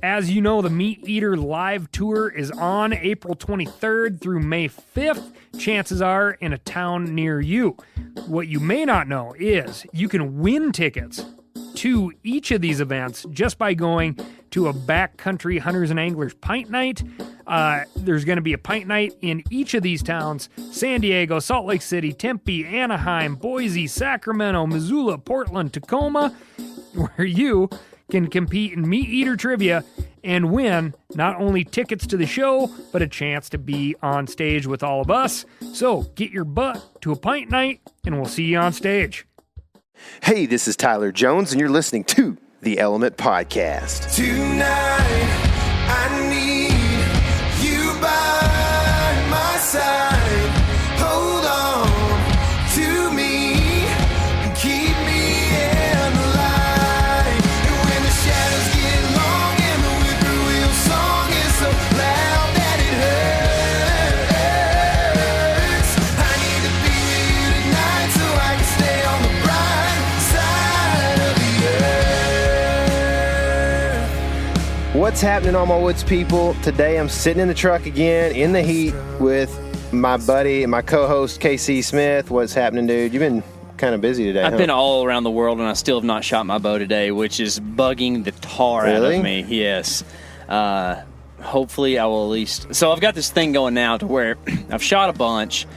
As you know, the Meat Eater Live Tour is on April 23rd through May 5th. Chances are in a town near you. What you may not know is you can win tickets to each of these events just by going to a backcountry hunters and anglers pint night. There's going to be a pint night in each of these towns: San Diego, Salt Lake City, Tempe, Anaheim, Boise, Sacramento, Missoula, Portland, Tacoma, where you can compete in Meat Eater trivia and win not only tickets to the show, but a chance to be on stage with all of us. So get your butt to a pint night, and we'll see you on stage. Hey, this is Tyler Jones, and you're listening to the Element Podcast. Tonight, I need you by my side. Hold on to me and keep me in the light. And when the shadows get long and the whippoorwill song is so loud that it hurts, I need to be with you tonight so I can stay on the bright side of the earth. What's happening, all my woods people? Today I'm sitting in the truck again in the heat with my buddy and my co-host KC Smith. What's happening, dude? You've been kind of busy today. I've been all around the world, and I still have not shot my bow today, which is bugging the tar out of me. Yes. Hopefully I will at least... So I've got this thing going now to where I've shot a bunch,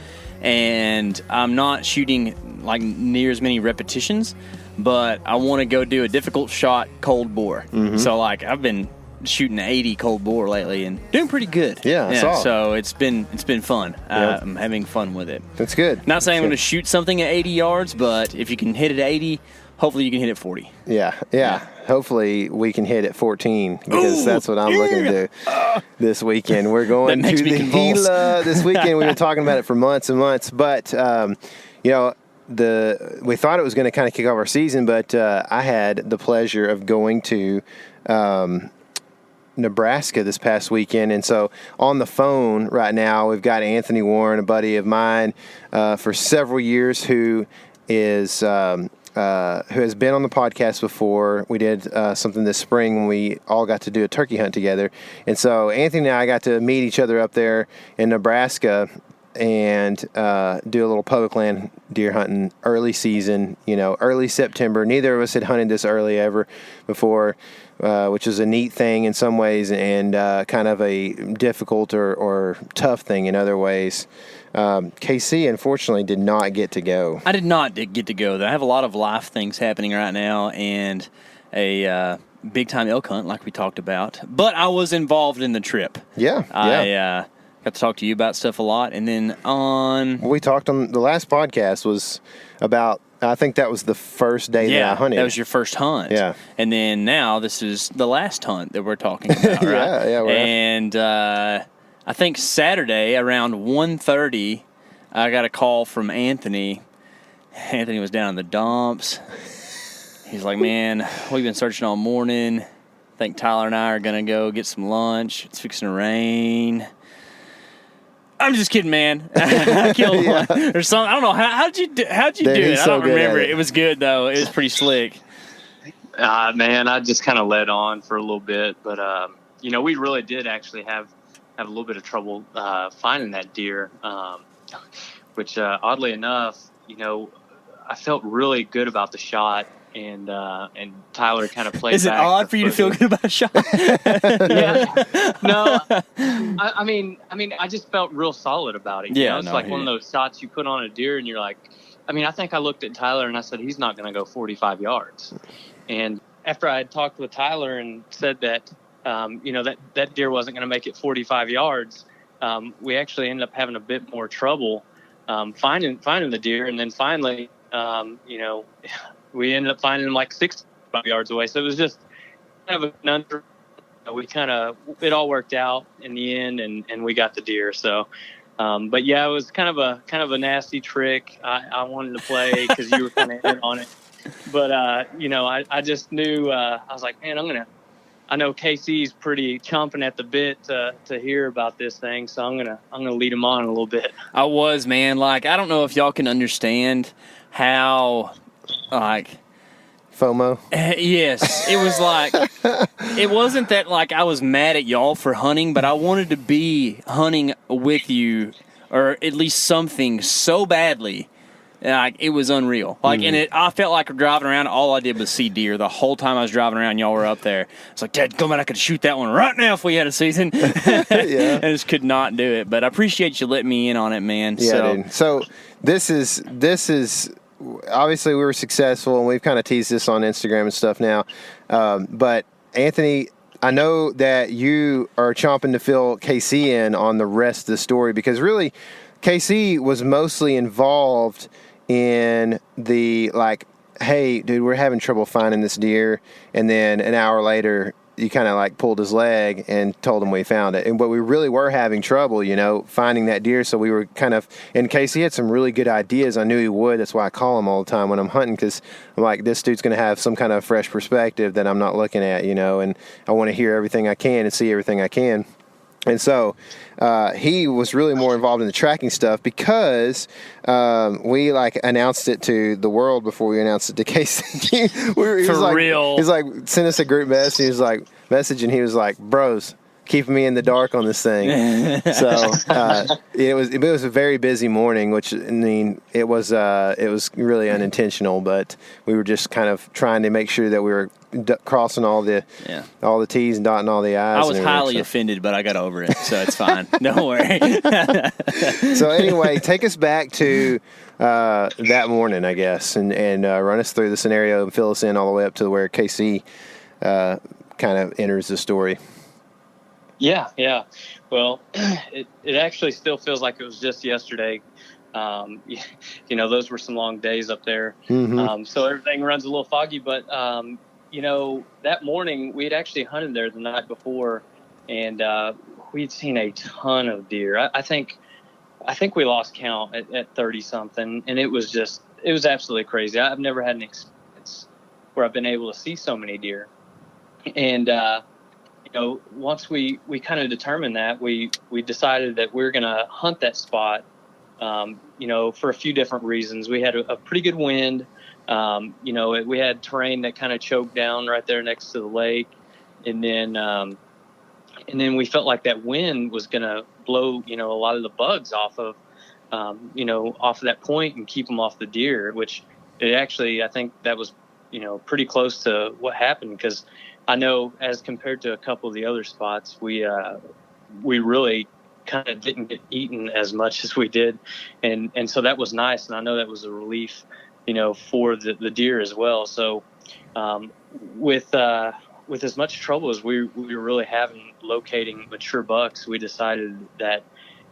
and I'm not shooting like near as many repetitions, but I want to go do a difficult shot cold bore. Mm-hmm. So like I've been shooting 80 cold bore lately and doing pretty good. Yeah, I saw. So it's been fun. Yep. I'm having fun with it. That's good. Not saying I'm going to shoot something at 80 yards, but if you can hit it at 80, hopefully you can hit it at 40. Yeah. Hopefully we can hit at 14 because that's what I'm looking to do this weekend. We're going to the Gila this weekend. We've been talking about it for months and months, but we thought it was going to kind of kick off our season, but I had the pleasure of going to Nebraska this past weekend, and so on the phone right now we've got Anthony Warren, a buddy of mine for several years, who has been on the podcast before. We did something this spring when we all got to do a turkey hunt together, and so Anthony and I got to meet each other up there in Nebraska and do a little public land deer hunting early season, early September. Neither of us had hunted this early ever before, which is a neat thing in some ways and kind of a difficult or tough thing in other ways. KC, unfortunately, did not get to go. I did not get to go. I have a lot of life things happening right now and a big-time elk hunt like we talked about. But I was involved in the trip. Yeah. I got to talk to you about stuff a lot. And then we talked on the last podcast was about, I think that was the first day that I hunted. That was your first hunt. Yeah. And then now this is the last hunt that we're talking about, right? Yeah. And I think Saturday around 1:30, I got a call from Anthony. Anthony was down in the dumps. He's like, man, we've been searching all morning. I think Tyler and I are going to go get some lunch. It's fixing to rain. I'm just kidding, man. I killed one or something. I don't know. How'd you do it? I don't remember. It was good, though. It was pretty slick. Man, I just kind of led on for a little bit. But, we really did actually have a little bit of trouble finding that deer, which, oddly enough, I felt really good about the shot. And Tyler kind of played. Is it odd for you to feel good about a shot? Yeah. No. I mean, I just felt real solid about it. It's like one of those shots you put on a deer, and you're like, I think I looked at Tyler and I said, he's not going to go 45 yards. And after I had talked with Tyler and said that, that deer wasn't going to make it 45 yards, we actually ended up having a bit more trouble finding the deer, and then finally, we ended up finding him like 65 yards away. So it was just kind of a conundrum. It all worked out in the end, and we got the deer. So, but yeah, it was kind of a nasty trick. I wanted to play because you were kind of in on it. But, I just knew, I was like, man, I know KC's pretty chomping at the bit to hear about this thing. So I'm going to lead him on a little bit. I was, man. Like, I don't know if y'all can understand how, FOMO? Yes, it was like, it wasn't that like I was mad at y'all for hunting, but I wanted to be hunting with you, or at least something so badly. Like, it was unreal. Like, and I felt like driving around, all I did was see deer the whole time I was driving around. Y'all were up there. It's like, Dad, come on, I could shoot that one right now if we had a season. Yeah. I just could not do it. But I appreciate you letting me in on it, man. Yeah, dude. So this is obviously we were successful, and we've kind of teased this on Instagram and stuff now. But Anthony, I know that you are chomping to fill KC in on the rest of the story, because really KC was mostly involved in the, like, hey, dude, we're having trouble finding this deer. And then an hour later, you kind of like pulled his leg and told him we found it. But we really were having trouble, finding that deer. So we were kind of, and Casey had some really good ideas. I knew he would. That's why I call him all the time when I'm hunting, because I'm like, this dude's going to have some kind of fresh perspective that I'm not looking at, and I want to hear everything I can and see everything I can. And so he was really more involved in the tracking stuff, because we like announced it to the world before we announced it to Casey. Real. He's like, sent us a group message. He was like, and he was like, bros, keeping me in the dark on this thing. So it was a very busy morning, which, I mean, it was really unintentional, but we were just kind of trying to make sure that we were crossing all the T's and dotting all the I's. I was highly offended, but I got over it, so it's fine. Don't worry. So anyway, take us back to that morning, I guess, and run us through the scenario and fill us in all the way up to where KC kind of enters the story. Yeah. Well, it actually still feels like it was just yesterday. Those were some long days up there. Mm-hmm. So everything runs a little foggy, but that morning we had actually hunted there the night before, and we'd seen a ton of deer. I think we lost count at 30 something, and it was absolutely crazy. I've never had an experience where I've been able to see so many deer. And once we kind of determined that, we decided that we were going to hunt that spot, for a few different reasons. We had a pretty good wind. We had terrain that kind of choked down right there next to the lake. And then we felt like that wind was going to blow, a lot of the bugs off of that point and keep them off the deer, which it actually, I think that was, pretty close to what happened, because I know as compared to a couple of the other spots, we really kind of didn't get eaten as much as we did. And so that was nice. And I know that was a relief, for the deer as well. So, with as much trouble as we were really having locating mature bucks, we decided that,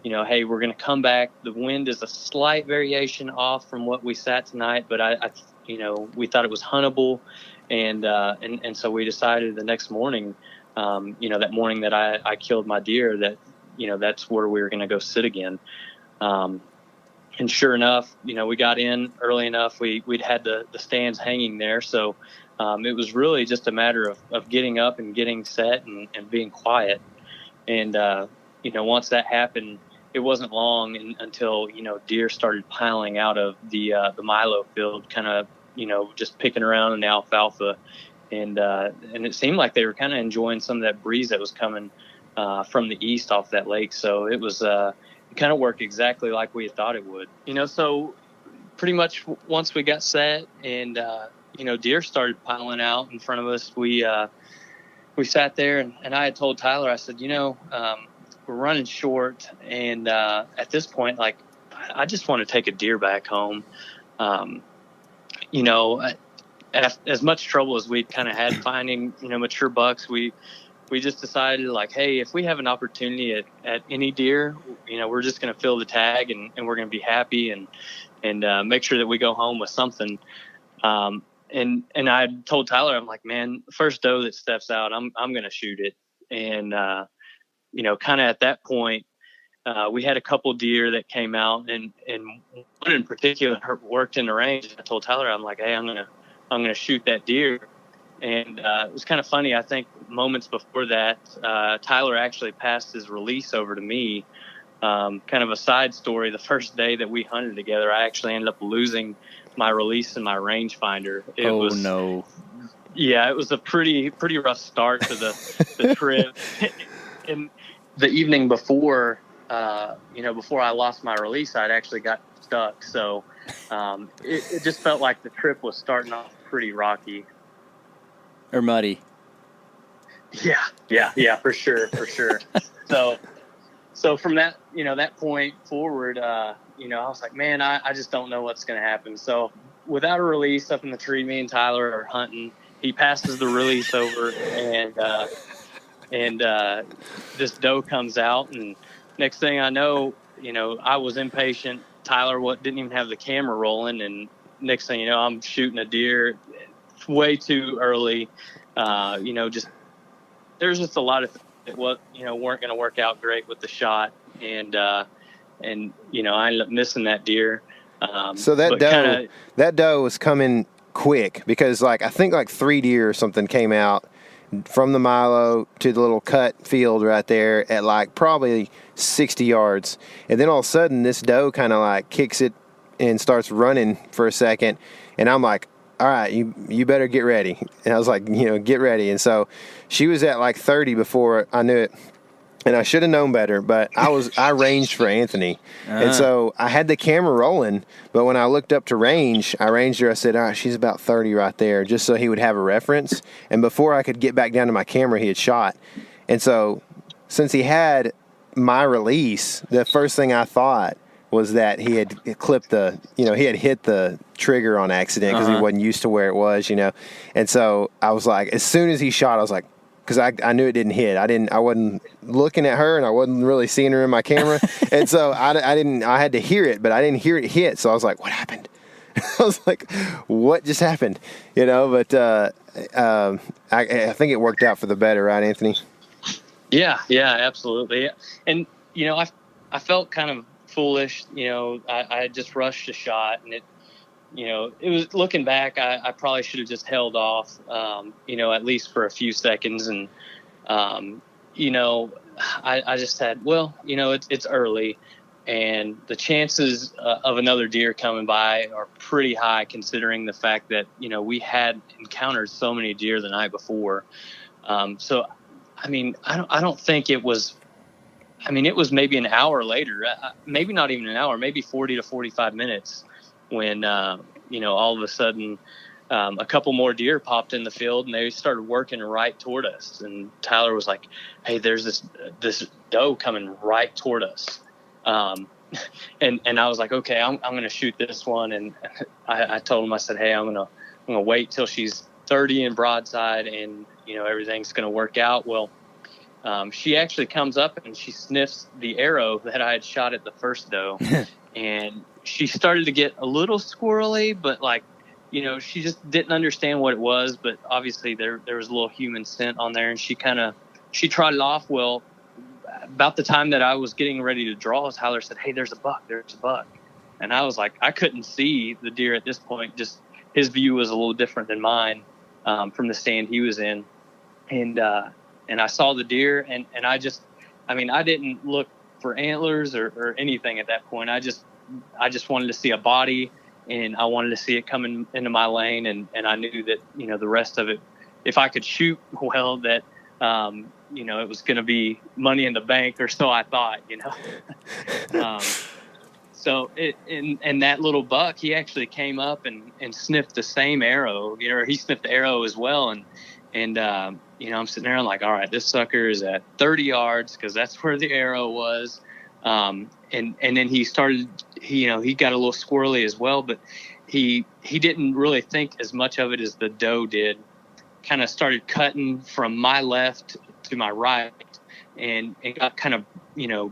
hey, we're going to come back. The wind is a slight variation off from what we sat tonight, but we thought it was huntable. And so we decided the next morning, that morning that I killed my deer, that, that's where we were going to go sit again. And sure enough, we got in early enough. We'd had the stands hanging there. So it was really just a matter of getting up and getting set and being quiet. And, once that happened, it wasn't long until, deer started piling out of the Milo field, kind of, just picking around in the alfalfa. And it seemed like they were kind of enjoying some of that breeze that was coming from the east off that lake. So it was, it kind of worked exactly like we had thought it would. So pretty much once we got set and, deer started piling out in front of us, we sat there and I had told Tyler, I said, we're running short. And at this point, like, I just want to take a deer back home. As much trouble as we'd kind of had finding, mature bucks, we just decided, like, hey, if we have an opportunity at any deer, we're just going to fill the tag and we're going to be happy and make sure that we go home with something. And I told Tyler, I'm like, man, first doe that steps out, I'm going to shoot it. And, kind of at that point, we had a couple deer that came out and one in particular worked in the range. I told Tyler, I'm like, hey, I'm going to shoot that deer. And it was kind of funny. I think moments before that, Tyler actually passed his release over to me. Kind of a side story. The first day that we hunted together, I actually ended up losing my release and my rangefinder. No. Yeah, it was a pretty rough start to the trip. And the evening before, before I lost my release, I'd actually got stuck. So it just felt like the trip was starting off pretty rocky. Or muddy. Yeah, for sure. So from that, that point forward, I was like, man, I just don't know what's going to happen. So without a release up in the tree, me and Tyler are hunting. He passes the release over, and this doe comes out, and next thing I know, I was impatient. Tyler didn't even have the camera rolling, and next thing you know, I'm shooting a deer way too early. There's just a lot of things that weren't going to work out great with the shot, and I ended up missing that deer. So that doe was coming quick, because I think 3 deer or something came out from the Milo to the little cut field right there at probably 60 yards. And then all of a sudden this doe kind of kicks it and starts running for a second. And I'm like, all right, you better get ready. And I was like, get ready. And so she was at 30 before I knew it. And I should have known better, but I ranged for Anthony. And so I had the camera rolling, but when I looked up to range, I ranged her. I said, all right, she's about 30 right there, just so he would have a reference. And before I could get back down to my camera, he had shot. And so since he had my release, the first thing I thought was that he had clipped he had hit the trigger on accident because he wasn't used to where it was, And so I was like, as soon as he shot, I was like, because I knew it didn't hit. I wasn't looking at her, and I wasn't really seeing her in my camera. And so I had to hear it, but I didn't hear it hit. So I was like, what happened? I was like, what just happened? But I think it worked out for the better, right, Anthony? Yeah, absolutely. And, I felt kind of foolish. I just rushed a shot, and it was, looking back, I probably should have just held off, at least for a few seconds. And, I just said, well, it's early, and the chances of another deer coming by are pretty high, considering the fact that, we had encountered so many deer the night before. So, I don't think it was, it was maybe an hour later, maybe not even an hour, maybe 40 to 45 minutes when, all of a sudden, a couple more deer popped in the field, and they started working right toward us. And Tyler was like, hey, there's this doe coming right toward us. And I was like, okay, I'm going to shoot this one. And I told him, I said, hey, I'm going to wait till she's 30 and broadside, and, everything's going to work out. Well, she actually comes up and she sniffs the arrow that I had shot at the first doe. And she started to get a little squirrely, but she just didn't understand what it was. But obviously there was a little human scent on there, and she trotted off. Well, about the time that I was getting ready to draw, Tyler said, hey, there's a buck. And I was like, I couldn't see the deer at this point. Just his view was a little different than mine, from the stand he was in. And I saw the deer, and I didn't look for antlers or anything at that point. I just wanted to see a body, and I wanted to see it coming into my lane. And I knew that, the rest of it, if I could shoot well, that, it was going to be money in the bank, or so I thought, So and that little buck, he actually came up and sniffed the same arrow, he sniffed the arrow as well. And I'm sitting there, I'm like, all right, this sucker is at 30 yards, because that's where the arrow was. And then he started, he got a little squirrely as well, but he didn't really think as much of it as the doe did. Kind of started cutting from my left to my right, and got kind of,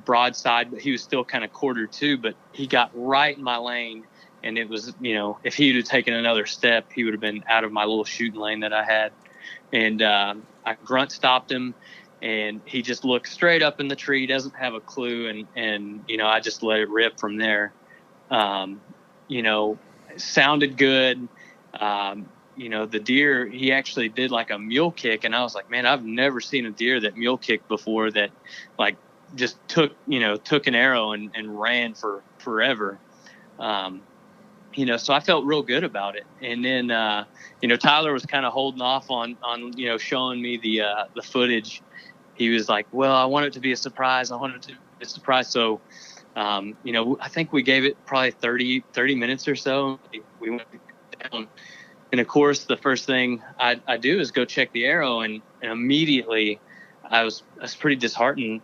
broadside, but he was still kind of quarter too, but he got right in my lane. And it was, if he would have taken another step, he would have been out of my little shooting lane that I had. And I grunt stopped him, and he just looked straight up in the tree, doesn't have a clue. And I just let it rip from there. It sounded good. The deer, he actually did like a mule kick. And I was like, man, I've never seen a deer that mule kicked before, that took an arrow and ran for forever. So I felt real good about it. And then, Tyler was kind of holding off on, showing me the footage. He was like, well, I want it to be a surprise. I want it to be a surprise. So, I think we gave it probably 30 minutes or so. We went down. And of course, the first thing I do is go check the arrow. And immediately I was pretty disheartened,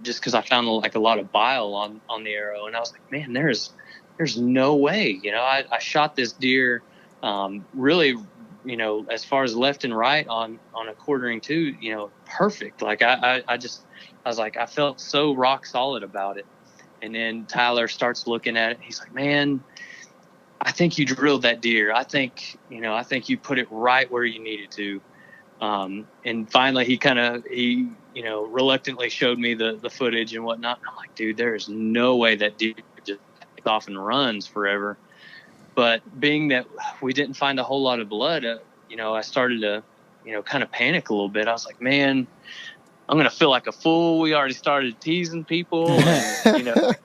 just because I found like a lot of bile on the arrow. And I was like, man, there's no way, I shot this deer, really, as far as left and right on a quartering two, perfect. Like I was like, I felt so rock solid about it. And then Tyler starts looking at it. He's like, man, I think you drilled that deer. I think you put it right where you needed to. And finally he reluctantly showed me the footage and whatnot. And I'm like, dude, there is no way that deer just takes off and runs forever. But being that we didn't find a whole lot of blood, I started to, kind of panic a little bit. I was like, man, I'm going to feel like a fool. We already started teasing people. And,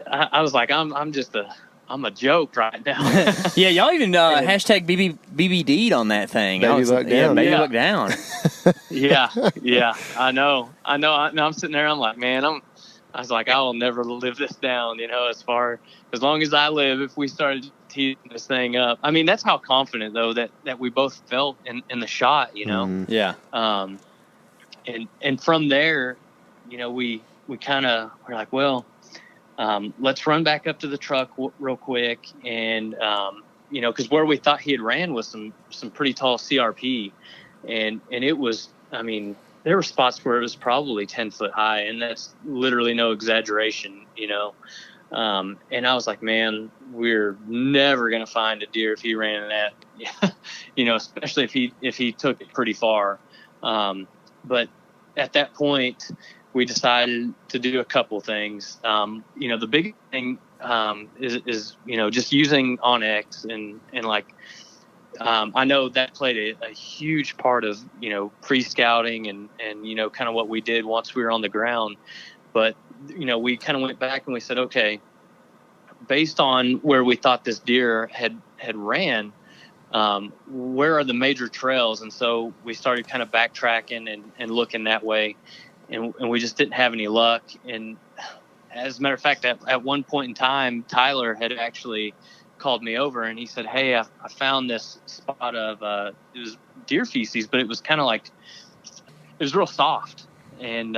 I was like, I'm a joke right now. Yeah, y'all even hashtag BBD'd on that thing. Baby look down. Baby look down. Yeah. I know. I'm sitting there. I'm like, man, I was like, I will never live this down. As long as I live, if we started teasing this thing up. I mean, that's how confident though that we both felt in the shot. Mm-hmm. Yeah. And from there, we kind of were like, well, let's run back up to the truck real quick. And, because where we thought he had ran was some pretty tall CRP. And it was, I mean, there were spots where it was probably 10 foot high, and that's literally no exaggeration, and I was like, man, we're never going to find a deer if he ran that, especially if he took it pretty far. But at that point, we decided to do a couple things. The big thing is just using OnX and like, I know that played a huge part of, pre-scouting and kind of what we did once we were on the ground. But, we kind of went back and we said, okay, based on where we thought this deer had ran, where are the major trails? And so we started kind of backtracking and looking that way. And we just didn't have any luck. And as a matter of fact, at one point in time, Tyler had actually called me over and he said, hey, I found this spot of, it was deer feces, but it was kind of like, it was real soft. And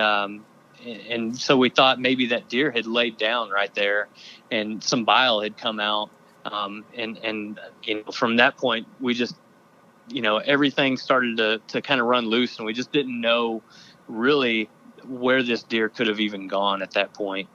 so we thought maybe that deer had laid down right there and some bile had come out. And from that point, we just, everything started to kind of run loose, and we just didn't know really where this deer could have even gone at that point.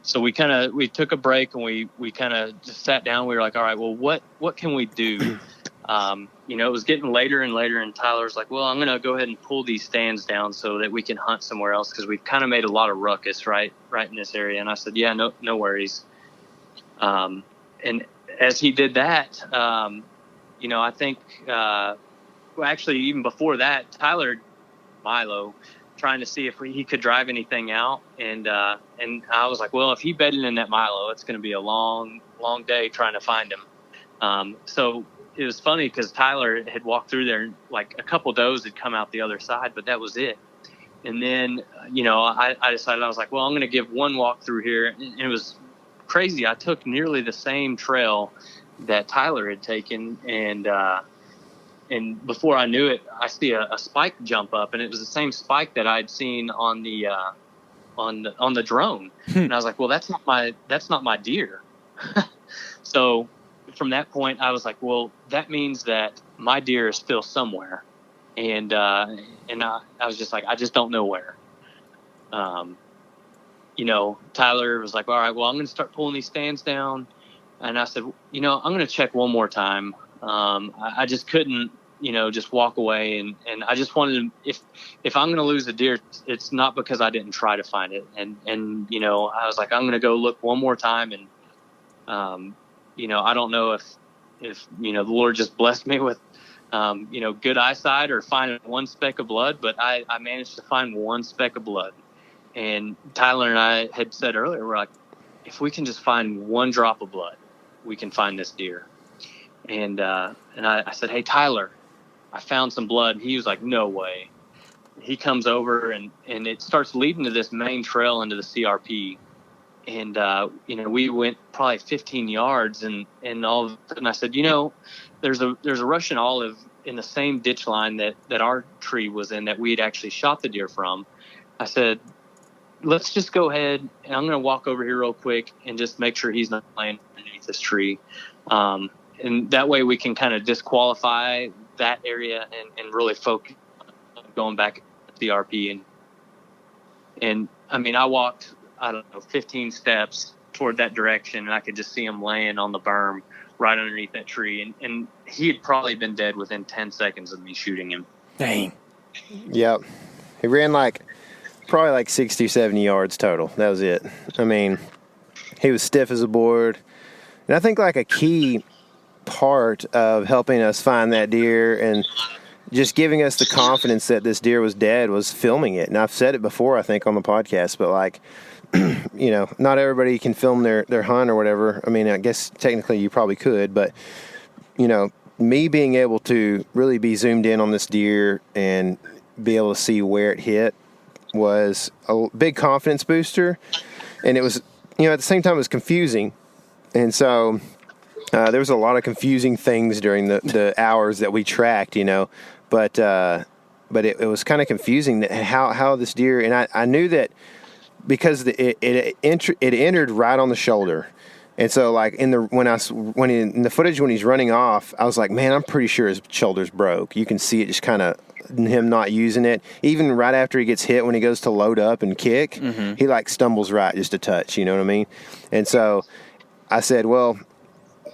So we took a break and we kind of just sat down. We were like, all right, well, what can we do? It was getting later and later, and Tyler was like, well, I'm going to go ahead and pull these stands down so that we can hunt somewhere else, because we've kind of made a lot of ruckus right in this area. And I said, yeah, no worries. And as he did that, I think, actually even before that, Tyler Milo trying to see if he could drive anything out. And I was like, well, if he bedded in that Milo, it's going to be a long, long day trying to find him. So it was funny because Tyler had walked through there and like a couple does had come out the other side, but that was it. And then, I decided, I was like, well, I'm going to give one walk through here. And it was crazy. I took nearly the same trail that Tyler had taken. And before I knew it, I see a spike jump up, and it was the same spike that I'd seen on the drone. And I was like, well, that's not my deer. So from that point, I was like, well, that means that my deer is still somewhere. And I was just like, I just don't know where. Tyler was like, all right, well, I'm going to start pulling these stands down. And I said, I'm going to check one more time. I just couldn't, just walk away. And I just wanted to, if I'm going to lose a deer, it's not because I didn't try to find it. And I was like, I'm going to go look one more time. And, I don't know if the Lord just blessed me with, good eyesight or finding one speck of blood, but I managed to find one speck of blood. And Tyler and I had said earlier, we're like, if we can just find one drop of blood, we can find this deer. And I said, hey, Tyler, I found some blood. He was like, no way. He comes over and it starts leading to this main trail into the CRP. And, we went probably 15 yards and all of a sudden I said, there's a Russian olive in the same ditch line that our tree was in that we had actually shot the deer from. I said, let's just go ahead and I'm going to walk over here real quick and just make sure he's not laying underneath this tree. And that way we can kind of disqualify that area and really focus on going back to the CRP. And I mean, I walked, 15 steps toward that direction and I could just see him laying on the berm right underneath that tree. And he had probably been dead within 10 seconds of me shooting him. Dang. Yep. He ran probably 60, 70 yards total. That was it. I mean, he was stiff as a board. And I think a key part of helping us find that deer and just giving us the confidence that this deer was dead was filming it. And I've said it before, I think, on the podcast, but not everybody can film their hunt or whatever. I mean, I guess technically you probably could, but, me being able to really be zoomed in on this deer and be able to see where it hit was a big confidence booster. And it was, at the same time, it was confusing. And so there was a lot of confusing things during the hours that we tracked, but it was kind of confusing that how this deer, and I knew that because it entered right on the shoulder. And so in the footage when he's running off, I was like, man, I'm pretty sure his shoulder's broke. You can see it just kind of him not using it. Even right after he gets hit, when he goes to load up and kick, he stumbles right just a touch, you know what I mean? And so I said, well,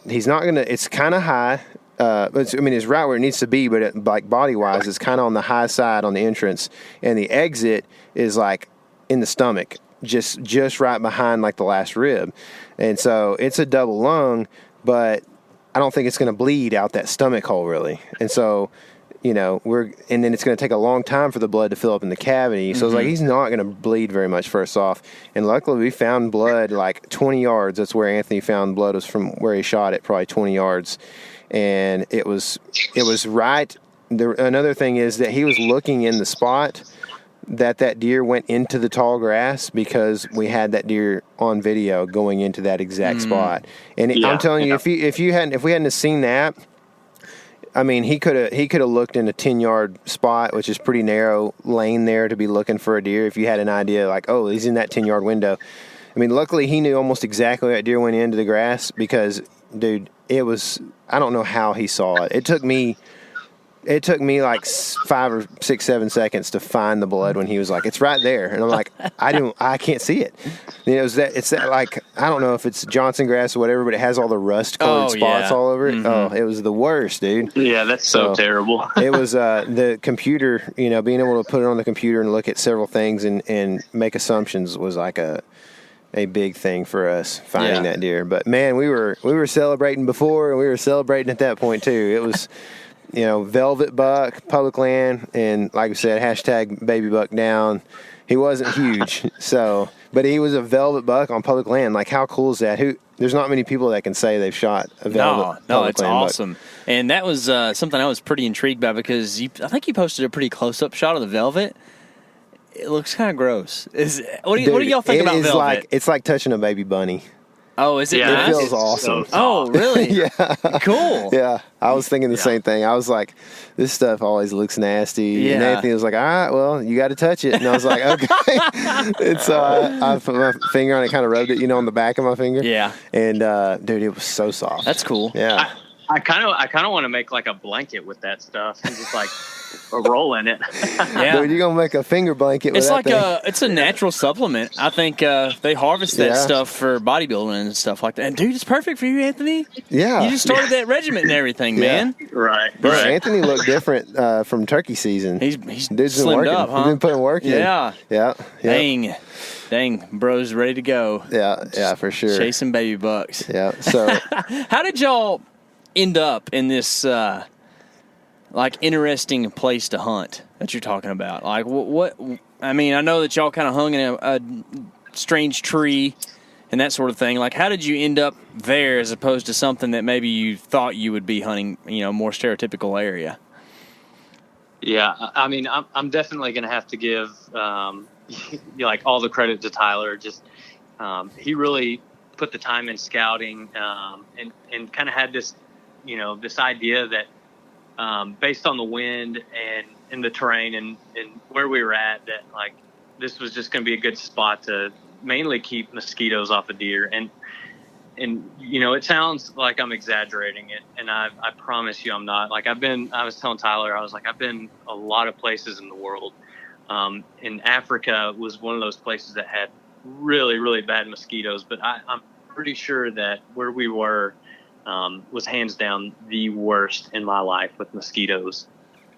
he's not going to, it's kind of high. It's right where it needs to be, but body-wise, it's kind of on the high side on the entrance. And the exit is in the stomach, just right behind the last rib. And so it's a double lung, but I don't think it's going to bleed out that stomach hole really. And so, and then it's going to take a long time for the blood to fill up in the cavity. So it's he's not going to bleed very much first off. And luckily we found blood 20 yards. That's where Anthony found blood, was from where he shot it, probably 20 yards. And it was right. Another thing is that he was looking in the spot that deer went into the tall grass, because we had that deer on video going into that exact spot. And I'm telling you, if we hadn't seen that, I mean, he could have looked in a 10-yard spot, which is pretty narrow lane there to be looking for a deer. If you had an idea oh, he's in that 10-yard window. I mean, luckily he knew almost exactly that deer went into the grass, because, dude, I don't know how he saw it. It took me 5 or 6, 7 seconds to find the blood when he was it's right there. And I'm I can't see it. It's that I don't know if it's Johnson grass or whatever, but it has all the rust colored spots all over it. Oh, it was the worst, dude. Yeah, that's so terrible. It was the computer, being able to put it on the computer and look at several things and make assumptions was a big thing for us finding that deer. But man, we were celebrating before, and we were celebrating at that point too. It was velvet buck, public land, and like I said, hashtag baby buck down. He wasn't huge, but he was a velvet buck on public land. How cool is that? There's not many people that can say they've shot a velvet. No, it's awesome. Buck. And that was something I was pretty intrigued by, because I think you posted a pretty close-up shot of the velvet. It looks kind of gross. What do y'all think about velvet? It's like touching a baby bunny. Oh, is it? Yeah, it feels awesome. Oh, really? Yeah. Cool. Yeah. I was thinking the same thing. I was like, this stuff always looks nasty. Yeah. And Anthony was like, all right, well, you got to touch it. And I was like, okay. And so I put my finger on it, kind of rubbed it, on the back of my finger. Yeah. And, dude, it was so soft. That's cool. Yeah. I kind of want to make a blanket with that stuff and just a roll in it. Yeah. Dude, you're gonna make a finger blanket with that thing. It's a natural supplement. I think they harvest that stuff for bodybuilding and stuff like that. And dude, it's perfect for you, Anthony. Yeah. You just started that regiment and everything, man. Right. Anthony looked different from turkey season. He's Dude's slimmed been up, huh? He's been putting work in. Yeah. Yeah. Dang, bro's ready to go. Yeah, for sure. Chasing baby bucks. Yeah. So how did y'all end up in this interesting place to hunt that you're talking about? What I mean, I know that y'all kind of hung in a strange tree and that sort of thing. Like, how did you end up there as opposed to something that maybe you thought you would be hunting, more stereotypical area? Yeah, I mean, I'm definitely going to have to give like all the credit to Tyler. Just he really put the time in scouting and kind of had this, this idea that based on the wind and the terrain and where we were at, that like this was just going to be a good spot to mainly keep mosquitoes off of deer. And it sounds like I'm exaggerating it, and I promise you I'm not. Like I was telling Tyler, I was like, I've been a lot of places in the world. In Africa was one of those places that had really, really bad mosquitoes, but I'm pretty sure that where we were was hands down the worst in my life with mosquitoes.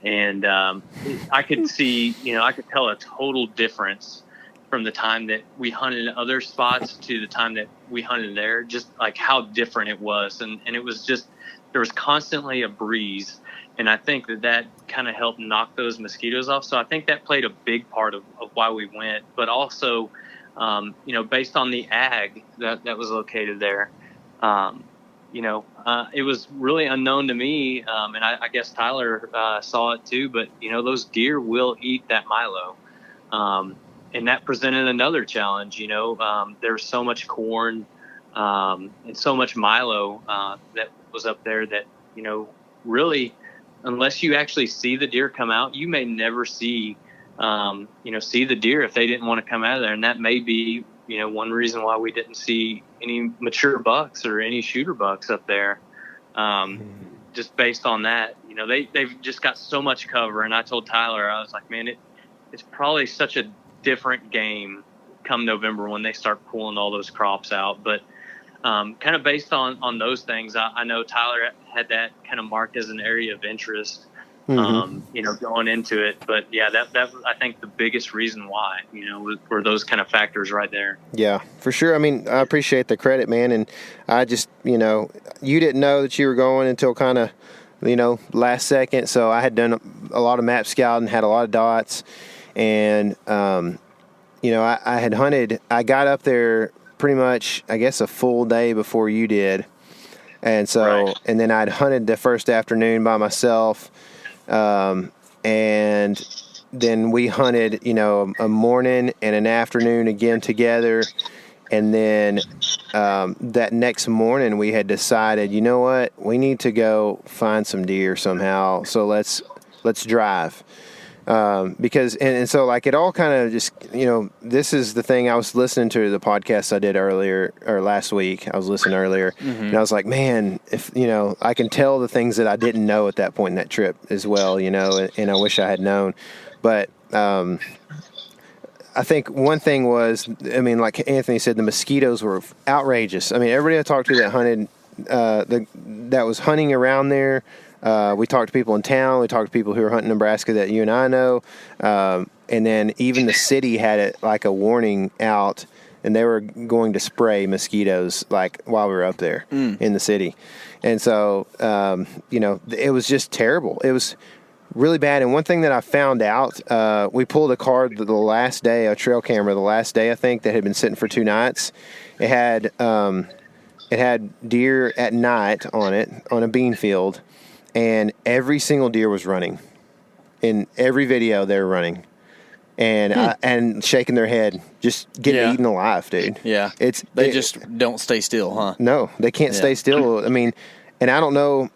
And I could see, I could tell a total difference from the time that we hunted in other spots to the time that we hunted there, just like how different it was. And it was just, there was constantly a breeze. And I think that kind of helped knock those mosquitoes off. So I think that played a big part of why we went, but also, based on the ag that was located there, it was really unknown to me. And I guess Tyler saw it too, but those deer will eat that milo. And that presented another challenge. There's so much corn and so much milo that was up there that, really, unless you actually see the deer come out, you may never see the deer if they didn't want to come out of there. And that may be, one reason why we didn't see any mature bucks or any shooter bucks up there. Just based on that, they've just got so much cover. And I told Tyler, I was like, man, it's probably such a different game come November when they start pulling all those crops out. But kind of based on those things, I know Tyler had that kind of marked as an area of interest, going into it. But yeah, that I think the biggest reason why, were those kind of factors right there. Yeah, for sure. I mean, I appreciate the credit, man. And I just, you didn't know that you were going until kind of, last second. So I had done a lot of map scouting, had a lot of dots. And, I had hunted, I got up there pretty much, I guess, a full day before you did. And so, right. And then I'd hunted the first afternoon by myself. And then we hunted, a morning and an afternoon again together. And then, that next morning we had decided, you know what, we need to go find some deer somehow. So let's drive. Because so like it all kind of just, this is the thing. I was listening to the podcast I did earlier or last week. I was listening earlier and I was like, man, if, I can tell the things that I didn't know at that point in that trip as well, and I wish I had known. But, I think one thing was, like Anthony said, the mosquitoes were outrageous. I mean, everybody I talked to that hunted, that was hunting around there, we talked to people in town. We talked to people who were hunting Nebraska that you and I know. And then even the city had it like a warning out, and they were going to spray mosquitoes like while we were up there in the city. And so, it was just terrible. It was really bad. And one thing that I found out, we pulled a card the last day, a trail camera the last day, I think, that had been sitting for 2 nights. It had deer at night on it, on a bean field. And every single deer was running. In every video, they were running, and shaking their head, just getting eaten alive, dude. Yeah, they just don't stay still, huh? No, they can't stay still. I mean, and I don't know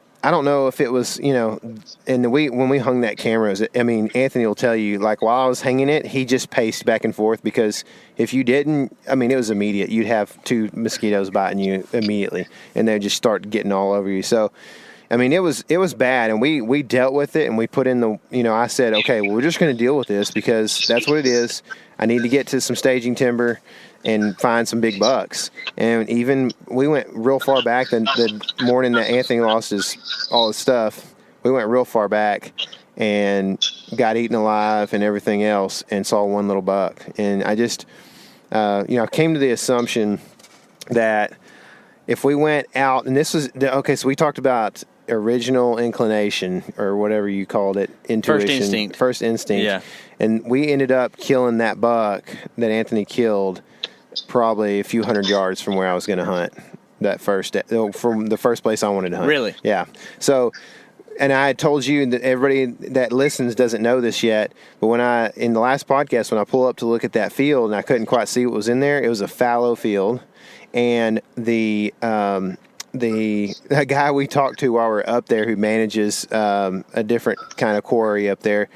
if it was, and when we hung that camera, Anthony will tell you, like while I was hanging it, he just paced back and forth because if you didn't, it was immediate. You'd have 2 mosquitoes biting you immediately, and they'd just start getting all over you. So. It was bad, and we dealt with it, and we put in the, I said, okay, well, we're just going to deal with this because that's what it is. I need to get to some staging timber and find some big bucks. And even we went real far back the morning that Anthony lost all his stuff. We went real far back and got eaten alive and everything else and saw one little buck. And I just, I came to the assumption that if we went out, and this was, okay, so we talked about original inclination or whatever you called it, intuition, first instinct. Yeah. And we ended up killing that buck that Anthony killed probably a few hundred yards from where I was going to hunt that first day, from the first place I wanted to hunt. Really? Yeah. So, and I had told you that everybody that listens doesn't know this yet, but in the last podcast, when I pull up to look at that field and I couldn't quite see what was in there, it was a fallow field. And the guy we talked to while we were up there, who manages a different kind of quarry up there,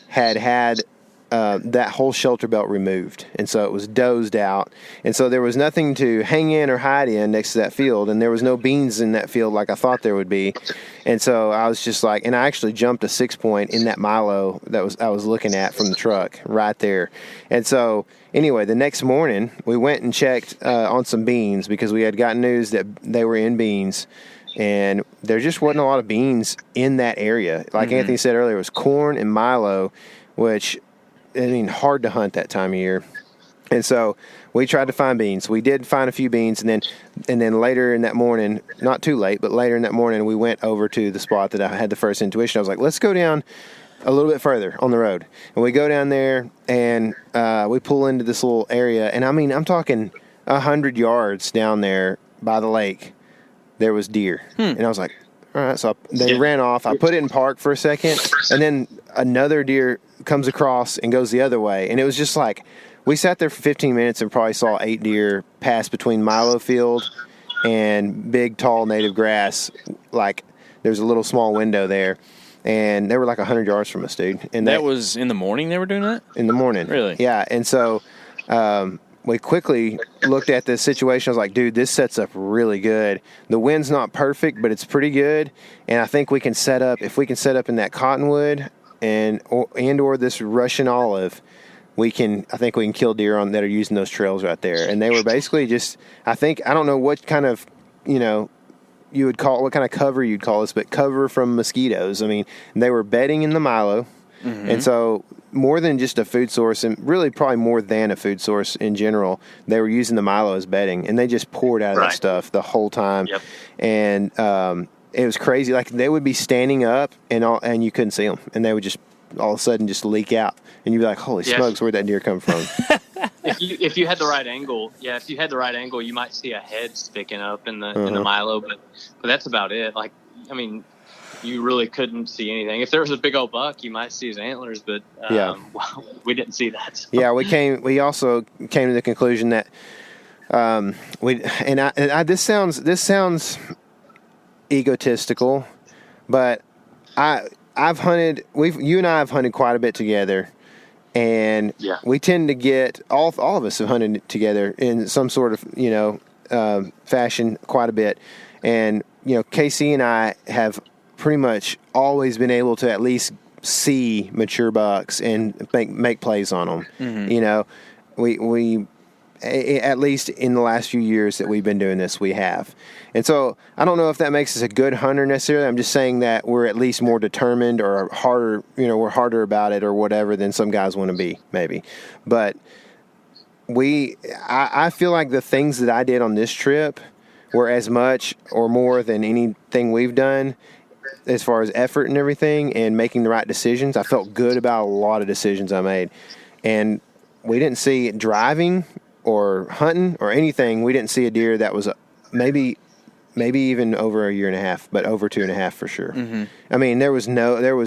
had that whole shelter belt removed, and so it was dozed out, and so there was nothing to hang in or hide in next to that field, and there was no beans in that field like I thought there would be. And so I was just like, and I actually jumped a 6-point in that milo that I was looking at from the truck right there. And so anyway, the next morning we went and checked on some beans, because we had gotten news that they were in beans, and there just wasn't a lot of beans in that area. Like Anthony said earlier, it was corn and milo, which, I mean, hard to hunt that time of year. And so we tried to find beans. We did find a few beans, and then later in that morning, not too late, but later in that morning, we went over to the spot that I had the first intuition. I was like, let's go down a little bit further on the road. And we go down there, and we pull into this little area. And I mean, I'm talking 100 yards down there by the lake, there was deer. And I was like, all right. So they ran off. I put it in park for a second, and then another deer comes across and goes the other way. And it was just like, we sat there for 15 minutes and probably saw 8 deer pass between milo field and big, tall native grass. Like, there's a little small window there, and they were like 100 yards from us, dude. And that was in the morning they were doing that? In the morning. Really? Yeah. And so we quickly looked at this situation. I was like, dude, this sets up really good. The wind's not perfect, but it's pretty good. And I think we can set up, if we can set up in that cottonwood or this Russian olive, I think we can kill deer that are using those trails right there. And they were basically just, I don't know what kind of, you would call, what kind of cover you'd call this, but cover from mosquitoes. I mean, they were bedding in the milo. And so more than just a food source, and really probably more than a food source in general, they were using the milo as bedding, and they just poured out of that stuff the whole time. Yep. And it was crazy. Like, they would be standing up and you couldn't see them, and they would just all of a sudden just leak out, and you'd be like, holy smokes, where'd that deer come from? If you had the right angle, you might see a head sticking up in the milo, but that's about it. Like, I mean, you really couldn't see anything. If there was a big old buck, you might see his antlers, but we didn't see that. So. Yeah, we also came to the conclusion that this sounds egotistical, but you and I have hunted quite a bit together, and we tend to get all of us have hunted together in some sort of fashion quite a bit, and Casey and I have pretty much always been able to at least see mature bucks and make plays on them. We at least in the last few years that we've been doing this, we have. And so I don't know if that makes us a good hunter necessarily. I'm just saying that we're at least more determined or harder, we're harder about it or whatever than some guys want to be, maybe. But I feel like the things that I did on this trip were as much or more than anything we've done as far as effort and everything and making the right decisions. I felt good about a lot of decisions I made. And we didn't see it driving or hunting or anything. We didn't see a deer that was maybe even over a year and a half, but over 2.5 for sure. I mean, there was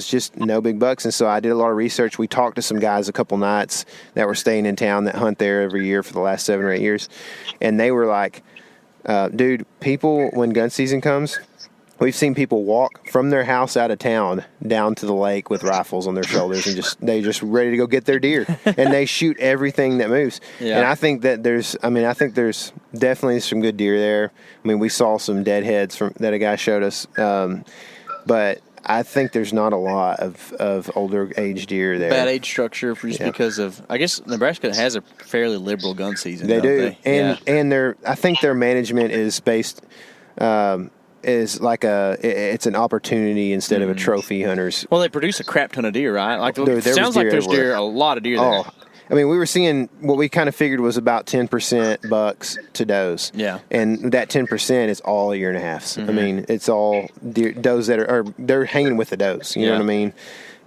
just no big bucks. And so I did a lot of research. We talked to some guys a couple nights that were staying in town that hunt there every year for the last 7 or 8 years. And they were like, dude, people, when gun season comes, we've seen people walk from their house out of town down to the lake with rifles on their shoulders and they're just ready to go get their deer, and they shoot everything that moves. Yeah. And I think that there's definitely some good deer there. I mean, we saw some deadheads that a guy showed us, but I think there's not a lot of older age deer there. Bad age structure because of, I guess Nebraska has a fairly liberal gun season. They do, and I think their management is based. Is like it's an opportunity instead of a trophy hunters. Well, they produce a crap ton of deer, right? Like, it sounds like there's a lot of deer there. Oh, I mean, we were seeing what we kind of figured was about 10% bucks to does. Yeah. And that 10% is all 1.5 years. I mean, it's all does that they're hanging with the does. You know what I mean?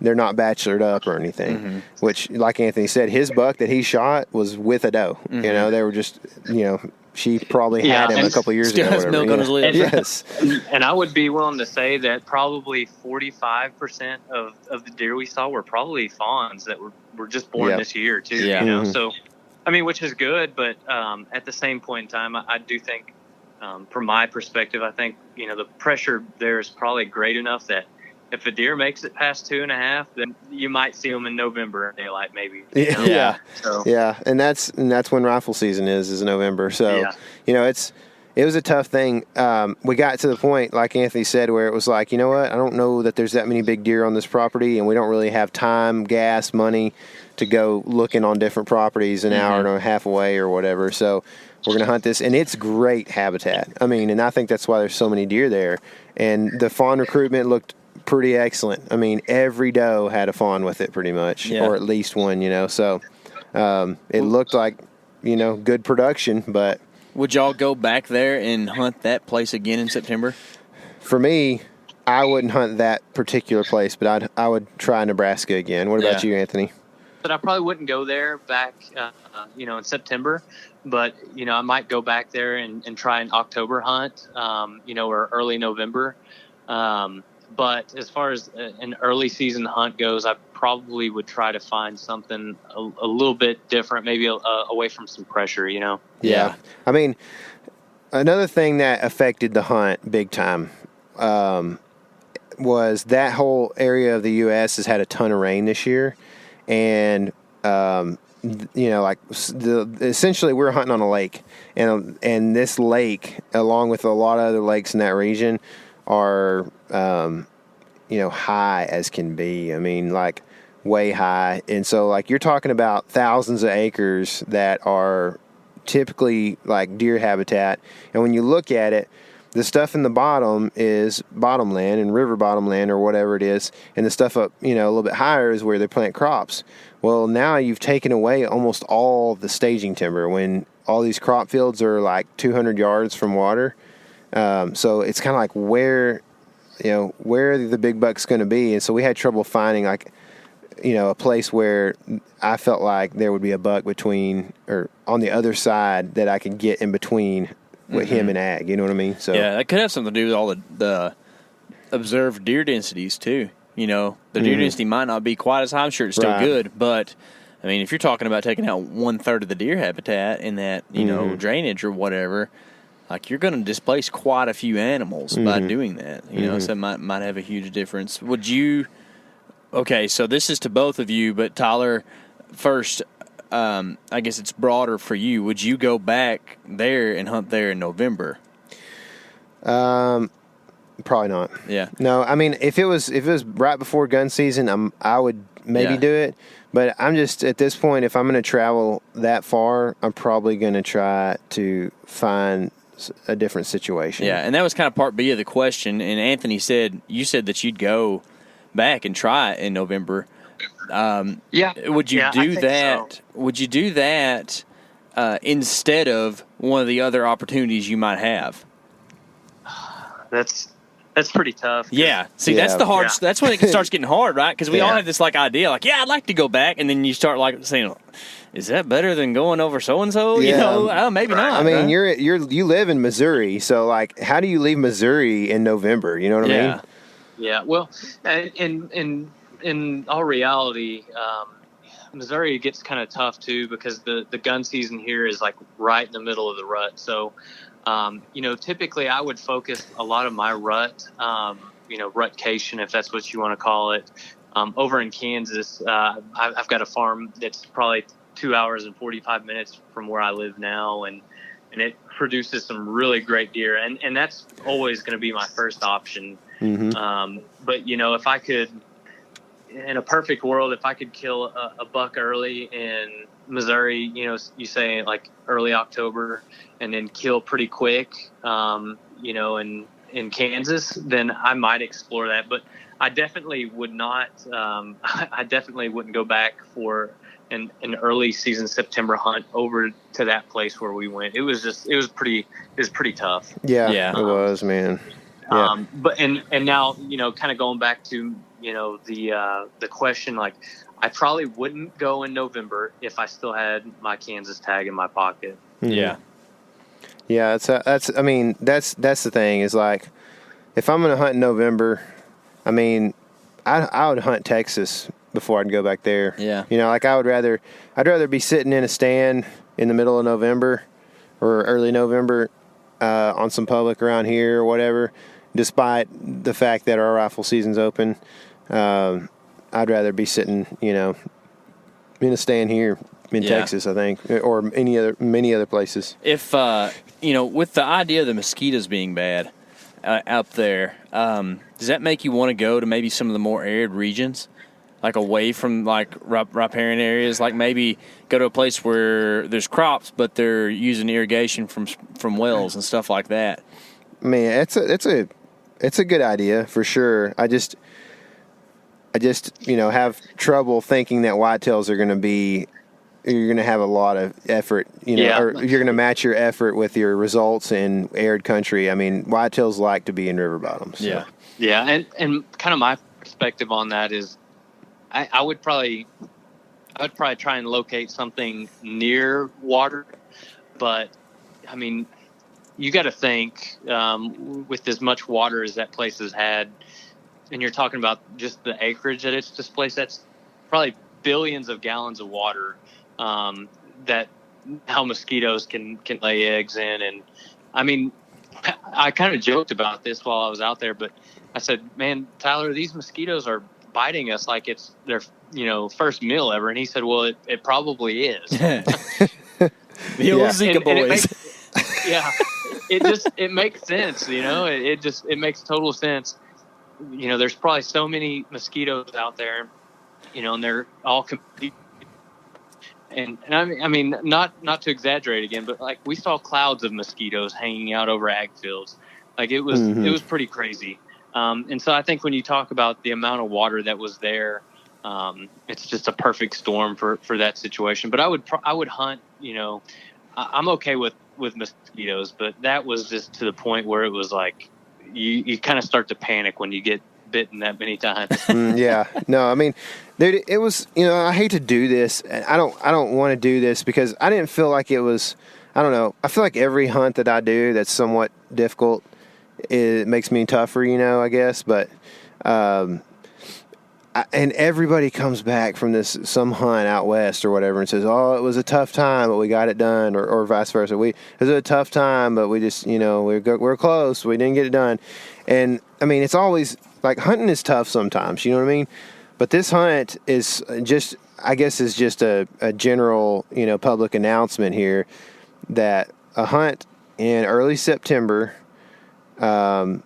they're not bachelored up or anything. Which, like Anthony said, his buck that he shot was with a doe. You know, they were just, you know, she probably had him a couple years ago. Still has milk on his lips. Yes. And I would be willing to say that probably 45% of the deer we saw were probably fawns that were just born this year too. Yeah. You know, so I mean, which is good, but at the same point in time, I do think, from my perspective, I think, you know, the pressure there is probably great enough that if a deer makes it past 2.5, then you might see them in November daylight, maybe. You know? Yeah. So. Yeah. And that's when rifle season is November. So, you know, it was a tough thing. We got to the point, like Anthony said, where it was like, you know what? I don't know that there's that many big deer on this property, and we don't really have time, gas, money to go looking on different properties an hour and a half away or whatever. So we're going to hunt this, and it's great habitat. I mean, and I think that's why there's so many deer there. And the fawn recruitment looked pretty excellent. I mean, every doe had a fawn with it pretty much, or at least one, you know. So it looked like, you know, good production, but... Would y'all go back there and hunt that place again in September? For me, I wouldn't hunt that particular place, but I would try Nebraska again. What about you, Anthony? But I probably wouldn't go there back, you know, in September. But, you know, I might go back there and try an October hunt, you know, or early November. But as far as an early season hunt goes, I probably would try to find something a little bit different, maybe away from some pressure, you know? Yeah. I mean, another thing that affected the hunt big time was that whole area of the U.S. has had a ton of rain this year. And, you know, like essentially we're hunting on a lake. And this lake, along with a lot of other lakes in that region, are, you know, high as can be. I mean, like way high. And so like you're talking about thousands of acres that are typically like deer habitat. And when you look at it, the stuff in the bottom is bottomland and river bottomland or whatever it is. And the stuff up, you know, a little bit higher is where they plant crops. Well, now you've taken away almost all the staging timber when all these crop fields are like 200 yards from water. So it's kind of like where the big buck's going to be. And so we had trouble finding like, you know, a place where I felt like there would be a buck between or on the other side that I could get in between with him and ag. You know what I mean? So yeah, that could have something to do with all the observed deer densities too. You know, the deer density might not be quite as high. I'm sure it's still good, but I mean, if you're talking about taking out 1/3 of the deer habitat in that, you know, drainage or whatever, like you're going to displace quite a few animals by doing that. You know, so it might have a huge difference. Would you? Okay, so this is to both of you, but Tyler, first, I guess it's broader for you. Would you go back there and hunt there in November? Probably not. Yeah. No, I mean, if it was right before gun season, I would maybe do it. But I'm just at this point, if I'm going to travel that far, I'm probably going to try to find a different situation. Yeah, and that was kind of part B of the question. And Anthony you said that you'd go back and try it in November. Would you do that? So. Would you do that instead of one of the other opportunities you might have? That's pretty tough. Yeah. See, that's the hard. Yeah. That's when it starts getting hard, right? Because we all have this like idea, like, yeah, I'd like to go back, and then you start like saying, is that better than going over so and so? You know, maybe not. I mean, you live in Missouri, so like, how do you leave Missouri in November? You know what I mean? Yeah. Well, in all reality, Missouri gets kind of tough too because the gun season here is like right in the middle of the rut. So. You know, typically I would focus a lot of my rut, you know, rutcation, if that's what you want to call it, over in Kansas. I've got a farm that's probably 2 hours and 45 minutes from where I live now, and it produces some really great deer, and that's always going to be my first option. But, you know, if I could, in a perfect world, if I could kill a buck early in Missouri, you know, you say like early October, and then kill pretty quick, you know, in Kansas, then I might explore that. But I definitely would not. I definitely wouldn't go back for an early season September hunt over to that place where we went. It was pretty tough. Yeah. It was, man. Yeah. But and now, you know, kind of going back to the question, like, I probably wouldn't go in November if I still had my Kansas tag in my pocket. Yeah. Yeah, that's the thing is, like, if I'm going to hunt in November, I mean, I would hunt Texas before I'd go back there. Yeah. Like, I'd rather be sitting in a stand in the middle of November or early November on some public around here or whatever, despite the fact that our rifle season's open. I'd rather be sitting, in a stand here in Texas, I think, or many other places. If, with the idea of the mosquitoes being bad out there, does that make you want to go to maybe some of the more arid regions, like away from like riparian areas, like maybe go to a place where there's crops, but they're using irrigation from wells and stuff like that? I mean, it's a good idea for sure. I just have trouble thinking that whitetails are going to be. You're going to have a lot of effort, or you're going to match your effort with your results in arid country. I mean, whitetails like to be in river bottoms. So. Yeah, and kind of my perspective on that is, I would probably try and locate something near water, but I mean, you got to think with as much water as that place has had, and you're talking about just the acreage that it's displaced. That's probably billions of gallons of water that how mosquitoes can lay eggs in. And I mean, I kind of joked about this while I was out there, but I said, man, Tyler, these mosquitoes are biting us like it's their first meal ever. And he said, well, it probably is. The old Zika boys. It makes sense. It makes total sense. There's probably so many mosquitoes out there, and they're all competing. And I mean, not to exaggerate again, but like we saw clouds of mosquitoes hanging out over ag fields. Like it was pretty crazy. And so I think when you talk about the amount of water that was there, it's just a perfect storm for that situation. But I would hunt. I'm okay with mosquitoes, but that was just to the point where it was like you kind of start to panic when you get bitten that many times. No, I mean, dude, it was, I hate to do this. I don't want to do this because I didn't feel like it was, I don't know. I feel like every hunt that I do that's somewhat difficult, it makes me tougher, I guess. But, and everybody comes back from some hunt out west or whatever and says, oh, it was a tough time, but we got it done, or vice versa. It was a tough time, but we just, we're close. We didn't get it done. And I mean, it's always like hunting is tough sometimes, you know what I mean? But this hunt is just, I guess, is just a general, public announcement here that a hunt in early September, where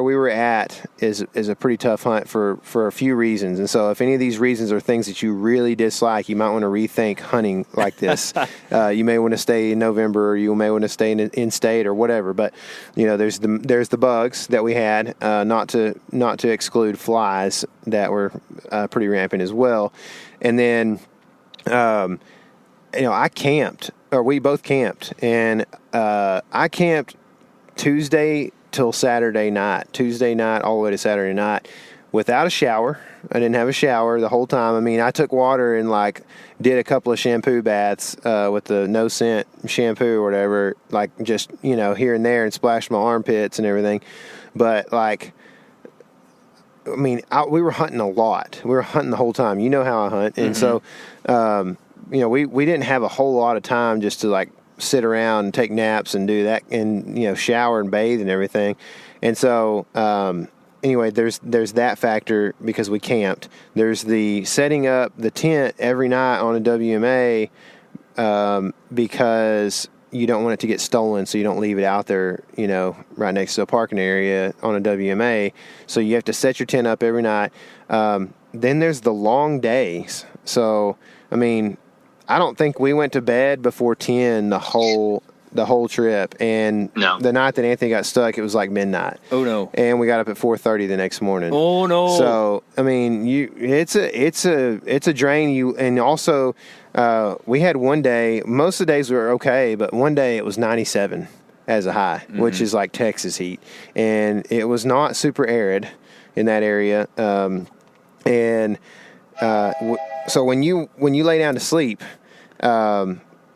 we were at is a pretty tough hunt for a few reasons. And so if any of these reasons are things that you really dislike, you might want to rethink hunting like this. You may want to stay in November, or you may want to stay in state or whatever. But, there's the bugs that we had, not to exclude flies that were pretty rampant as well. And then, I camped, or we both camped, and I camped Tuesday till Saturday night all the way to Saturday night without a shower. I didn't have a shower the whole time. I mean, I took water and did a couple of shampoo baths with the no scent shampoo or whatever, just here and there, and splashed my armpits and everything. But we were hunting a lot. We were hunting the whole time. You know how I hunt, and so we didn't have a whole lot of time just to sit around and take naps and do that, and shower and bathe and everything. And so anyway, there's that factor because we camped. There's the setting up the tent every night on a WMA because you don't want it to get stolen, so you don't leave it out there, right next to a parking area on a WMA. So you have to set your tent up every night. Then there's the long days. So I mean, I don't think we went to bed before 10 the whole trip. And the night that Anthony got stuck, it was like midnight. Oh no! And we got up at 4:30 the next morning. Oh no! So I mean, it's a drain. And also we had one day. Most of the days were okay, but one day it was 97 as a high, which is like Texas heat, and it was not super arid. in that area. So when you lay down to sleep,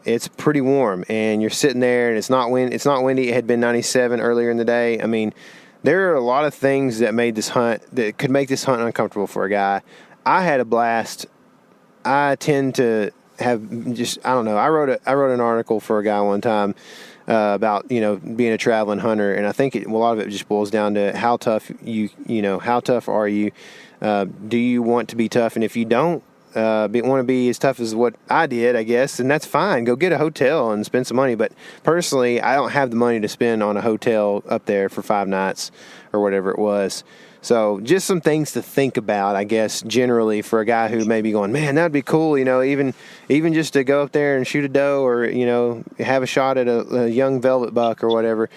it's pretty warm, and you're sitting there, and it's not windy. It had been 97 earlier in the day. I mean, there are a lot of things that could make this hunt uncomfortable for a guy. I had a blast. I tend to have I don't know. I wrote an article for a guy one time about being a traveling hunter, and I think a lot of it just boils down to how tough how tough are you? Do you want to be tough? And if you don't want to be as tough as what I did, I guess, and that's fine. Go get a hotel and spend some money. But personally, I don't have the money to spend on a hotel up there for 5 nights or whatever it was. So just some things to think about, I guess, generally for a guy who may be going, man, that'd be cool, even just to go up there and shoot a doe, or have a shot at a young velvet buck or whatever.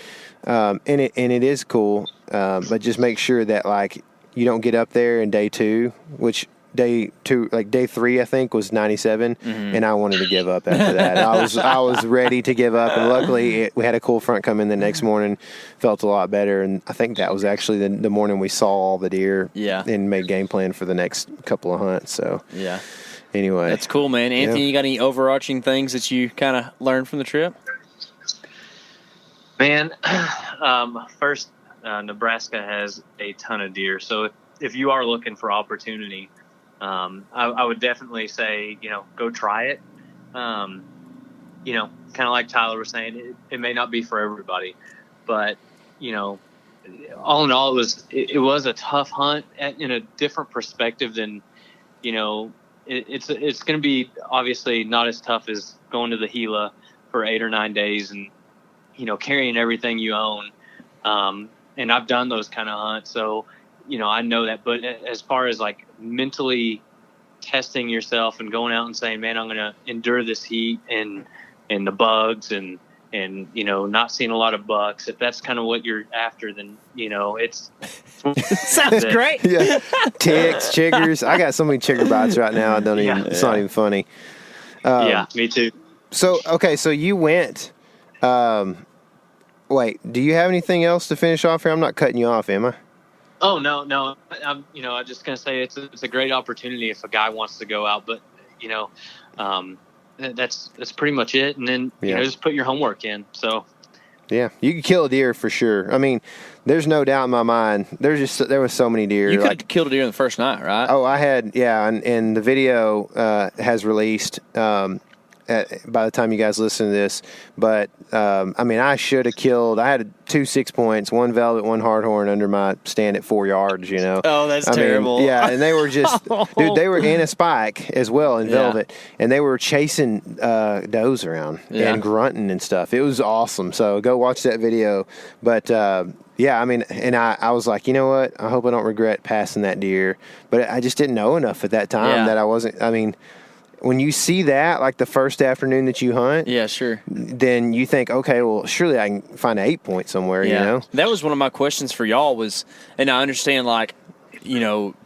And it is cool, but just make sure that you don't get up there in day 2, which day 3 I think was 97, and I wanted to give up after that. I was ready to give up, and luckily we had a cool front come in the next morning, felt a lot better, and I think that was actually the morning we saw all the deer, and made game plan for the next couple of hunts. So anyway, that's cool, man. Anthony, you got any overarching things that you kind of learned from the trip? Man, first, Nebraska has a ton of deer, so if you are looking for opportunity, I would definitely say, go try it. Kind of like Tyler was saying, it may not be for everybody, but, all in all, it was a tough hunt in a different perspective than, it's going to be obviously not as tough as going to the Gila for 8 or 9 days and, carrying everything you own. And I've done those kind of hunts. So, I know that, but as far as mentally testing yourself and going out and saying, man, I'm going to endure this heat and the bugs and not seeing a lot of bucks. If that's kind of what you're after, then, it's sounds great. Yeah. Ticks, chiggers. I got so many chigger bites right now. It's not even funny. Yeah, me too. So, okay. So you went, wait, do you have anything else to finish off here? I'm not cutting you off, am I? Oh, no. I'm just going to say it's a great opportunity if a guy wants to go out, but, that's pretty much it. And then, just put your homework in. So, yeah, you could kill a deer for sure. I mean, there's no doubt in my mind. There was so many deer. You could have killed a deer in the first night, right? Oh, I had, and the video has released by the time you guys listen to this. But, I should have killed. I had 2 6 points, 1 velvet, 1 hardhorn under my stand at 4 yards, Oh, that's terrible. And they were just, dude, they were in a spike as well in velvet, and they were chasing does around and grunting and stuff. It was awesome. So go watch that video. But, and I was like, you know what? I hope I don't regret passing that deer. But I just didn't know enough at that time that I wasn't, when you see that, the first afternoon that you hunt, sure, then you think, okay, well, surely I can find an 8 point somewhere, That was one of my questions for y'all was, and I understand,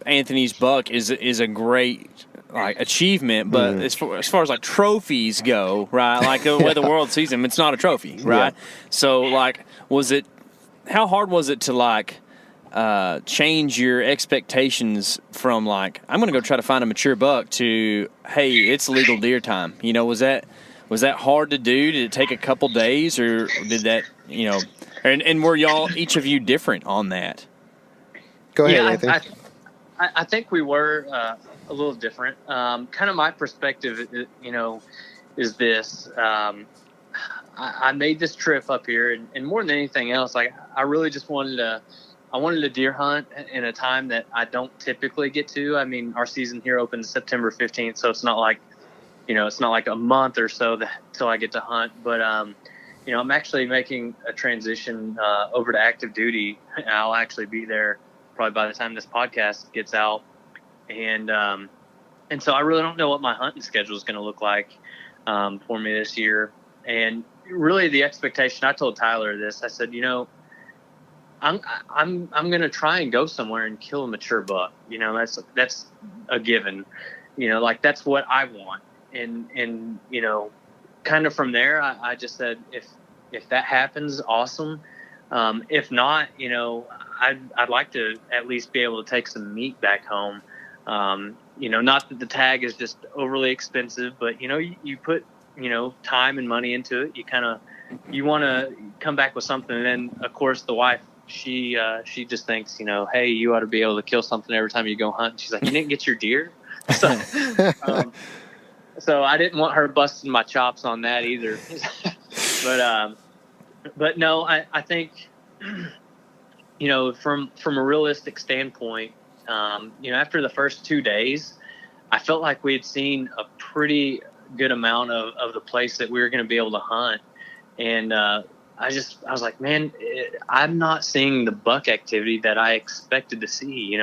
Anthony's buck is a great achievement, but as far as trophies go, right? The way the world sees them, it's not a trophy, right? Yeah. So how hard was it to change your expectations from I'm going to go try to find a mature buck to, hey, it's legal deer time? Was that hard to do? Did it take a couple days, or did that, and were y'all, each of you, different on that? Go ahead, Anthony. I think we were a little different. Kind of my perspective, is this. I made this trip up here, and more than anything else, I really just wanted to deer hunt in a time that I don't typically get to. I mean, our season here opens September 15th, so it's not it's not like a month or so till I get to hunt. But, I'm actually making a transition over to active duty. I'll actually be there probably by the time this podcast gets out. And so I really don't know what my hunting schedule is going to look like for me this year. And really the expectation, I told Tyler this, I said, I'm going to try and go somewhere and kill a mature buck. That's a given, that's what I want. And, kind of from there, I just said, if that happens, awesome. If not, I'd like to at least be able to take some meat back home. Not that the tag is just overly expensive, but you put time and money into it. You want to come back with something, and then of course the wife, she just thinks, hey, you ought to be able to kill something every time you go hunt. She's like, you didn't get your deer. So I didn't want her busting my chops on that either. But no, I think, from a realistic standpoint, after the first 2 days, I felt like we had seen a pretty good amount of the place that we were going to be able to hunt. And I was like, man, I'm not seeing the buck activity that I expected to see.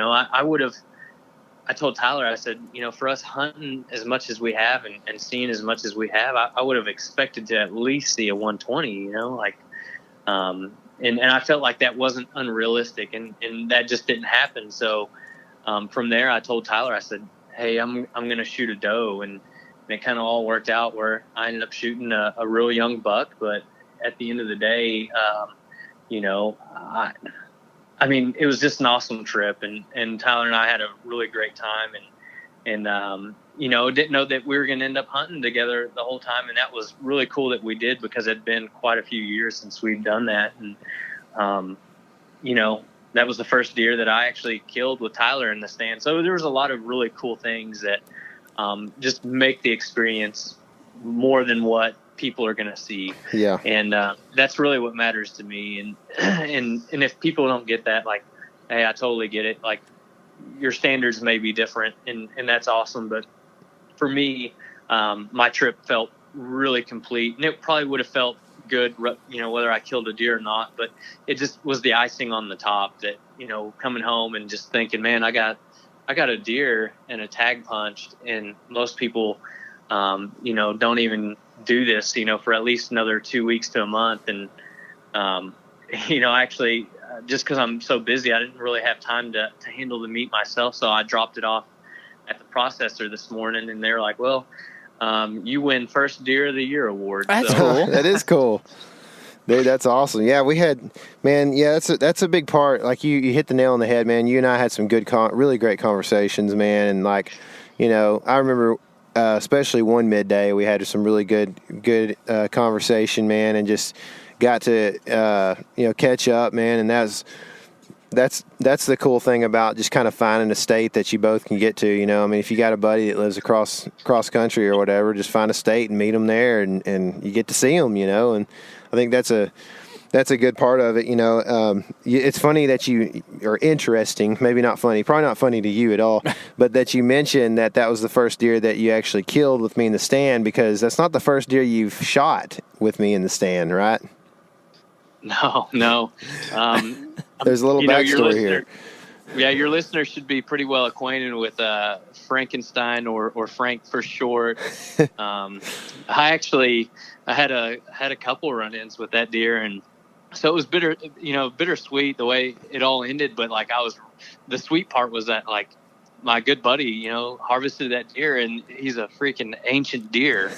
I told Tyler, I said, for us hunting as much as we have and seeing as much as we have, I would have expected to at least see a 120, and I felt like that wasn't unrealistic, and that just didn't happen. So from there, I told Tyler, I said, hey, I'm going to shoot a doe. And it kind of all worked out where I ended up shooting a real young buck. But at the end of the day, it was just an awesome trip, and Tyler and I had a really great time, and didn't know that we were going to end up hunting together the whole time. And that was really cool that we did, because it had been quite a few years since we'd done that. And, that was the first deer that I actually killed with Tyler in the stand. So there was a lot of really cool things that just make the experience more than what people are going to see. Yeah. And that's really what matters to me. And if people don't get that, like, hey, I totally get it. Like, your standards may be different, and that's awesome. But for me, my trip felt really complete, and it probably would have felt good, whether I killed a deer or not. But it just was the icing on the top that, coming home and just thinking, man, I got a deer and a tag punched, and most people, don't even do this, for at least another 2 weeks to a month. And, actually, just because I'm so busy, I didn't really have time to handle the meat myself. So I dropped it off at the processor this morning, and they were like, well, you win first deer of the year award. That's cool. That is cool. Dude, that's awesome. Yeah, we had, man. Yeah, that's a big part. Like you hit the nail on the head, man. You and I had some good, really great conversations, man. And like, I remember, especially one midday, we had some really good conversation, man, and just got to, catch up, man. And that's the cool thing about just kind of finding a state that you both can get to. If you got a buddy that lives across country or whatever, just find a state and meet them there, and you get to see them. And I think that's a good part of it. It's funny that interesting, maybe not funny, probably not funny to you at all, but that you mentioned that was the first deer that you actually killed with me in the stand, because that's not the first deer you've shot with me in the stand, right? No. There's a little backstory here. Yeah, your listeners should be pretty well acquainted with Frankenstein or Frank for short. I had a couple run-ins with that deer, and so it was bittersweet the way it all ended. But like, the sweet part was that, like, my good buddy, harvested that deer, and he's a freaking ancient deer.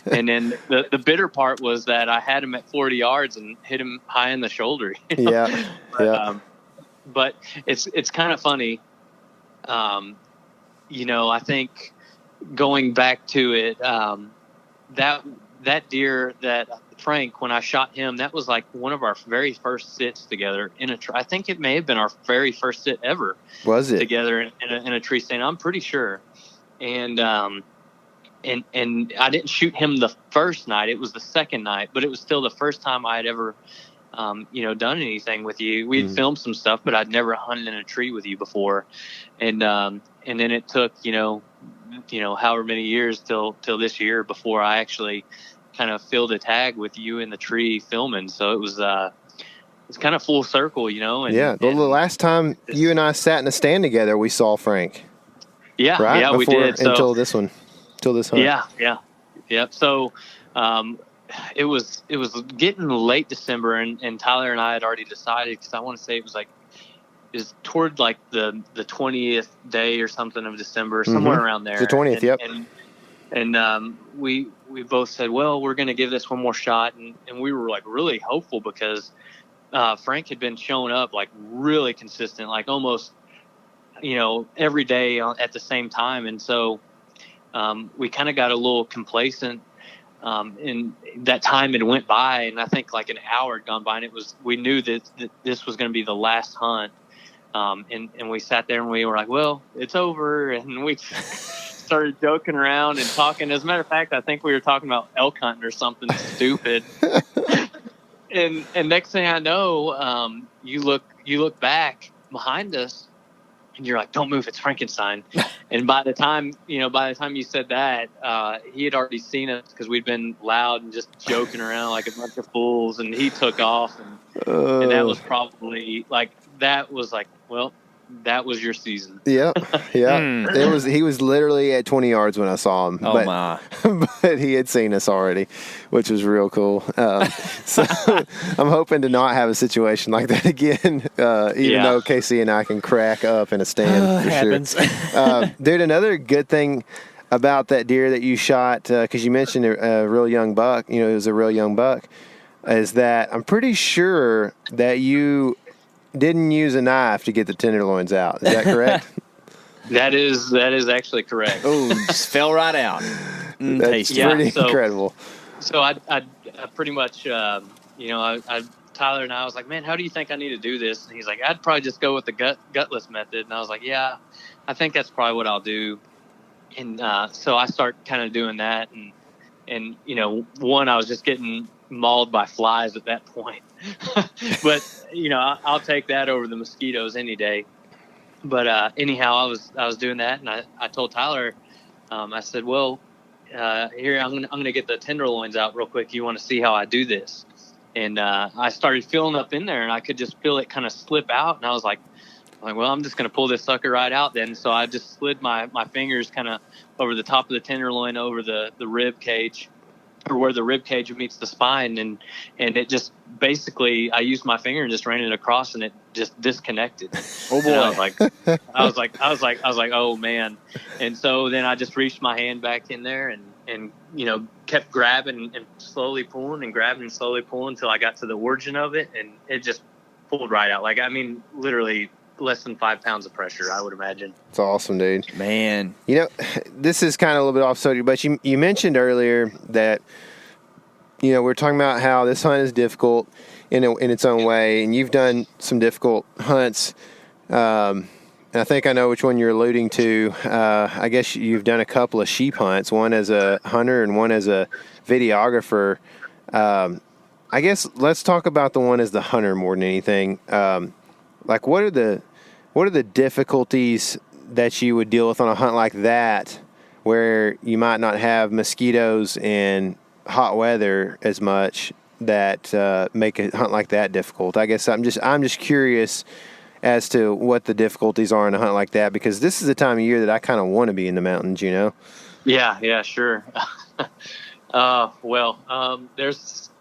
And then the bitter part was that I had him at 40 yards and hit him high in the shoulder. Yeah. But it's kind of funny. I think going back to it, that deer that Frank, when I shot him, that was like one of our very first sits together in I think it may have been our very first sit ever. Was it? Together in a tree stand? I'm pretty sure. And I didn't shoot him the first night. It was the second night, but it was still the first time I had ever, done anything with you. We had filmed some stuff, but I'd never hunted in a tree with you before. And then it took, however many years till this year before I actually kind of filled a tag with you in the tree filming. So it was, it's kind of full circle, And, the last time you and I sat in a stand together, we saw Frank. Yeah, right? Yeah, Before, we did. So, until this hunt. Yeah. So, it was getting late December, and Tyler and I had already decided, because I want to say it was toward like the 20th day or something of December, somewhere around there. The 20th, yep. And we both said, well, we're going to give this one more shot, and we were like really hopeful, because Frank had been showing up like really consistent, like almost, every day at the same time. And so we kind of got a little complacent. And that time had went by, and I think like an hour had gone by, and we knew that this was going to be the last hunt. And we sat there and we were like, well, it's over. And we started joking around and talking. As a matter of fact, I think we were talking about elk hunting or something stupid. And next thing I know, you look back behind us and you're like, don't move, it's Frankenstein. And by the time you said that, he had already seen us because we'd been loud and just joking around like a bunch of fools, and he took off. And that was probably well, that was your season. Yeah. He was literally at 20 yards when I saw him. Oh, my. But he had seen us already, which was real cool. So I'm hoping to not have a situation like that again, even though Casey and I can crack up in a stand for happens. sure. Dude, another good thing about that deer that you shot, because you mentioned a real young buck, it was a real young buck, is that I'm pretty sure that you didn't use a knife to get the tenderloins out. Is that correct? That is actually correct. Oh, just fell right out. That's Tasty. pretty incredible. So I pretty much, Tyler and I was like, man, how do you think I need to do this? And he's like, I'd probably just go with the gutless method. And I was like, yeah, I think that's probably what I'll do. And so I start kind of doing that. And I was just getting mauled by flies at that point. But, I'll take that over the mosquitoes any day. But anyhow, I was doing that, and I told Tyler, I said, well, here, I'm gonna get the tenderloins out real quick. You want to see how I do this? And I started feeling up in there, and I could just feel it kind of slip out. And I was like, well, I'm just gonna pull this sucker right out then. So I just slid my fingers kind of over the top of the tenderloin, over the rib cage, or where the rib cage meets the spine, and it just basically, I used my finger and just ran it across, and it just disconnected. Oh boy! And I was like, oh man! And so then I just reached my hand back in there and kept grabbing and slowly pulling and grabbing and slowly pulling until I got to the origin of it, and it just pulled right out. Literally less than 5 pounds of pressure, I would imagine. It's awesome, dude. Man. This is kind of a little bit off subject, but you mentioned earlier that, we're talking about how this hunt is difficult in its own way, and you've done some difficult hunts. And I think I know which one you're alluding to. I guess you've done a couple of sheep hunts, one as a hunter and one as a videographer. I guess let's talk about the one as the hunter more than anything. What are the difficulties that you would deal with on a hunt like that, where you might not have mosquitoes and hot weather as much, that make a hunt like that difficult? I guess I'm just curious as to what the difficulties are in a hunt like that, because this is the time of year that I kind of want to be in the mountains, Yeah, sure.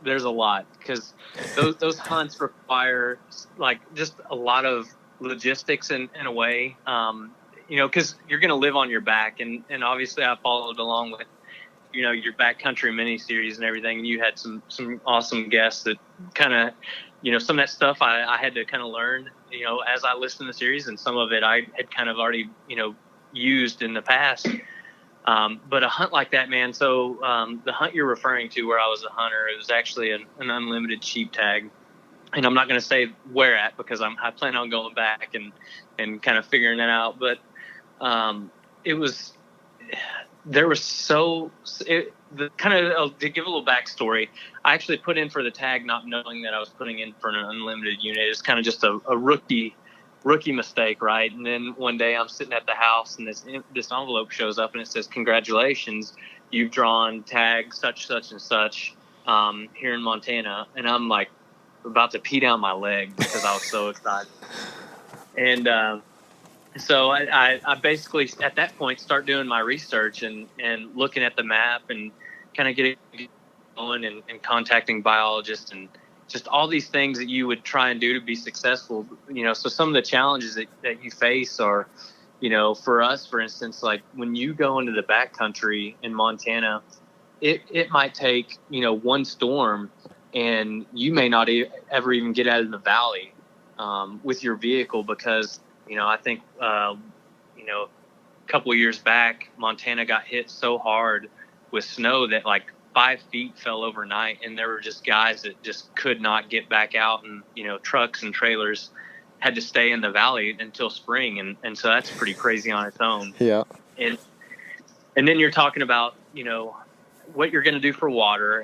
There's a lot, because those hunts require just a lot of logistics in a way, because you're going to live on your back, and obviously I followed along with your backcountry mini series and everything, and you had some awesome guests that kind of some of that stuff I had to kind of learn as I listened to the series, and some of it I had kind of already used in the past. But a hunt like that, man. So the hunt you're referring to, where I was a hunter, it was actually an unlimited sheep tag. And I'm not going to say where at, because I plan on going back and kind of figuring that out. But to give a little backstory, I actually put in for the tag not knowing that I was putting in for an unlimited unit. It's kind of just a rookie mistake, right? And then one day I'm sitting at the house, and this envelope shows up, and it says, congratulations, you've drawn tag such and such here in Montana. And I'm like about to pee down my leg because I was so excited. And so I basically at that point start doing my research and looking at the map and kind of getting going and contacting biologists and just all these things that you would try and do to be successful. So some of the challenges that you face are, for us, for instance, like when you go into the backcountry in Montana, it might take, one storm and you may not ever even get out of the valley with your vehicle because, I think, a couple of years back, Montana got hit so hard with snow that like 5 feet fell overnight, and there were just guys that just could not get back out, and trucks and trailers had to stay in the valley until spring, and so that's pretty crazy on its own. Yeah. And then you're talking about what you're going to do for water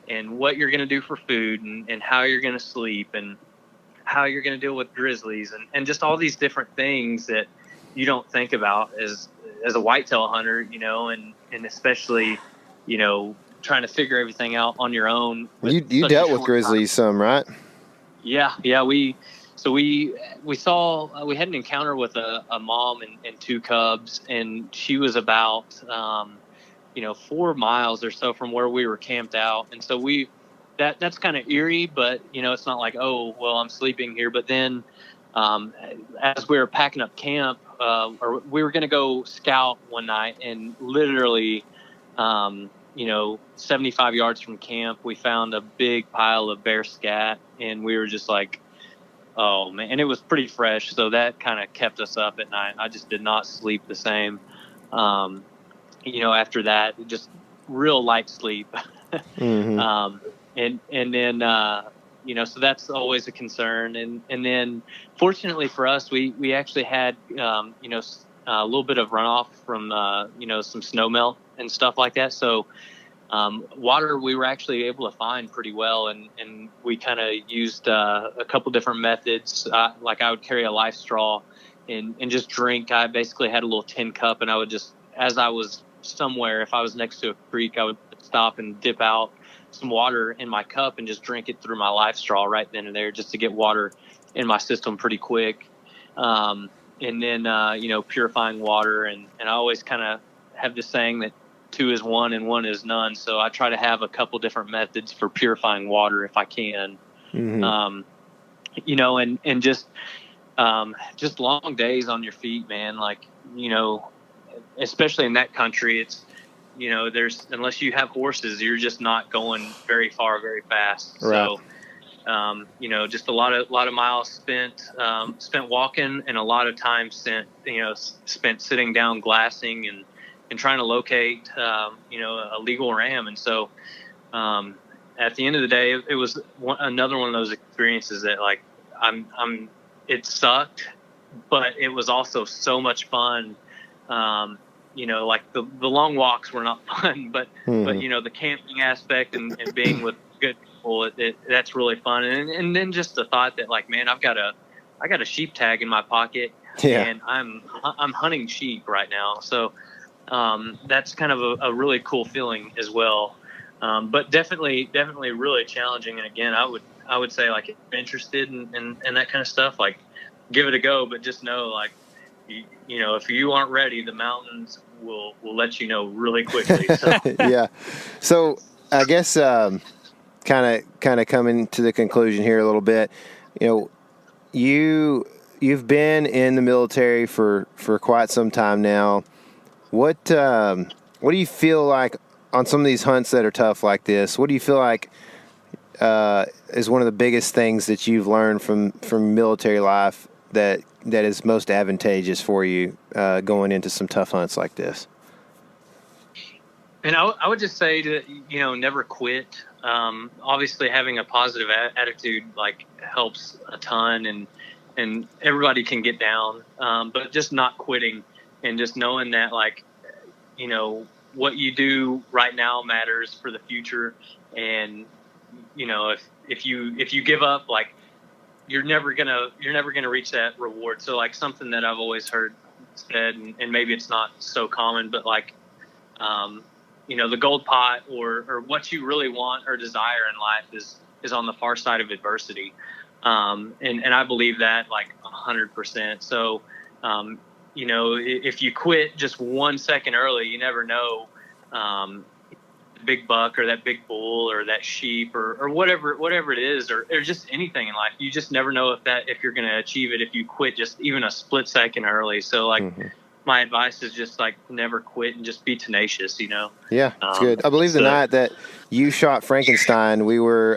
and what you're going to do for food and how you're going to sleep and how you're going to deal with grizzlies and just all these different things that you don't think about as a whitetail hunter, and especially trying to figure everything out on your own. You dealt with grizzlies some, right? Yeah. We had an encounter with a mom and 2 cubs, and she was about 4 miles or so from where we were camped out, and so that's kind of eerie, but it's not like, oh well, I'm sleeping here. But then as we were packing up camp, or we were going to go scout one night, and literally 75 yards from camp, we found a big pile of bear scat, and we were just like, oh man, and it was pretty fresh, so that kind of kept us up at night. I just did not sleep the same. After that, just real light sleep. Mm-hmm. And then so that's always a concern. And then fortunately for us, we actually had a little bit of runoff from some snow melt and stuff like that. So water we were actually able to find pretty well, and we kind of used a couple different methods. Like I would carry a life straw and just drink. I basically had a little tin cup, and I would just, as I was somewhere, if I was next to a creek, I would stop and dip out some water in my cup and just drink it through my life straw right then and there, just to get water in my system pretty quick. And then purifying water, and I always kind of have this saying that 2 is 1 and 1 is none. So I try to have a couple different methods for purifying water if I can. Mm-hmm. And just long days on your feet, man. Like, especially in that country, it's, there's, unless you have horses, you're just not going very far, very fast. Right. So, just a lot of miles spent walking, and a lot of time spent sitting down glassing and trying to locate, a legal ram. And so, at the end of the day, it was another one of those experiences that, like, it sucked, but it was also so much fun. Like the long walks were not fun, but the camping aspect and being with good people, that's really fun. And then just the thought that, like, man, I got a sheep tag in my pocket, and I'm hunting sheep right now. So that's kind of a really cool feeling as well. But definitely really challenging. And again, I would say, like, if you're interested in that kind of stuff, like, give it a go, but just know, like, if you aren't ready, the mountains will let you know really quickly. So. Yeah. So I guess kind of coming to the conclusion here a little bit, you've been in the military for quite some time now. What do you feel like on some of these hunts that are tough like this? What do you feel like is one of the biggest things that you've learned from military life that is most advantageous for you going into some tough hunts like this? And I would just say to, never quit. Obviously having a positive attitude, like, helps a ton, and everybody can get down. But just not quitting, and just knowing that, like, what you do right now matters for the future. And, if you give up, like, you're never gonna reach that reward. So, like, something that I've always heard said, and maybe it's not so common, but, like, the gold pot or what you really want or desire in life is on the far side of adversity. And I believe that, like, 100%. So, if you quit just 1 second early, you never know, big buck or that big bull or that sheep or whatever it is, or just anything in life. You just never know if you're going to achieve it if you quit just even a split second early. So, like, my advice is just like never quit and just be tenacious, you know? Yeah, it's good. I believe the night that you shot Frankenstein, we were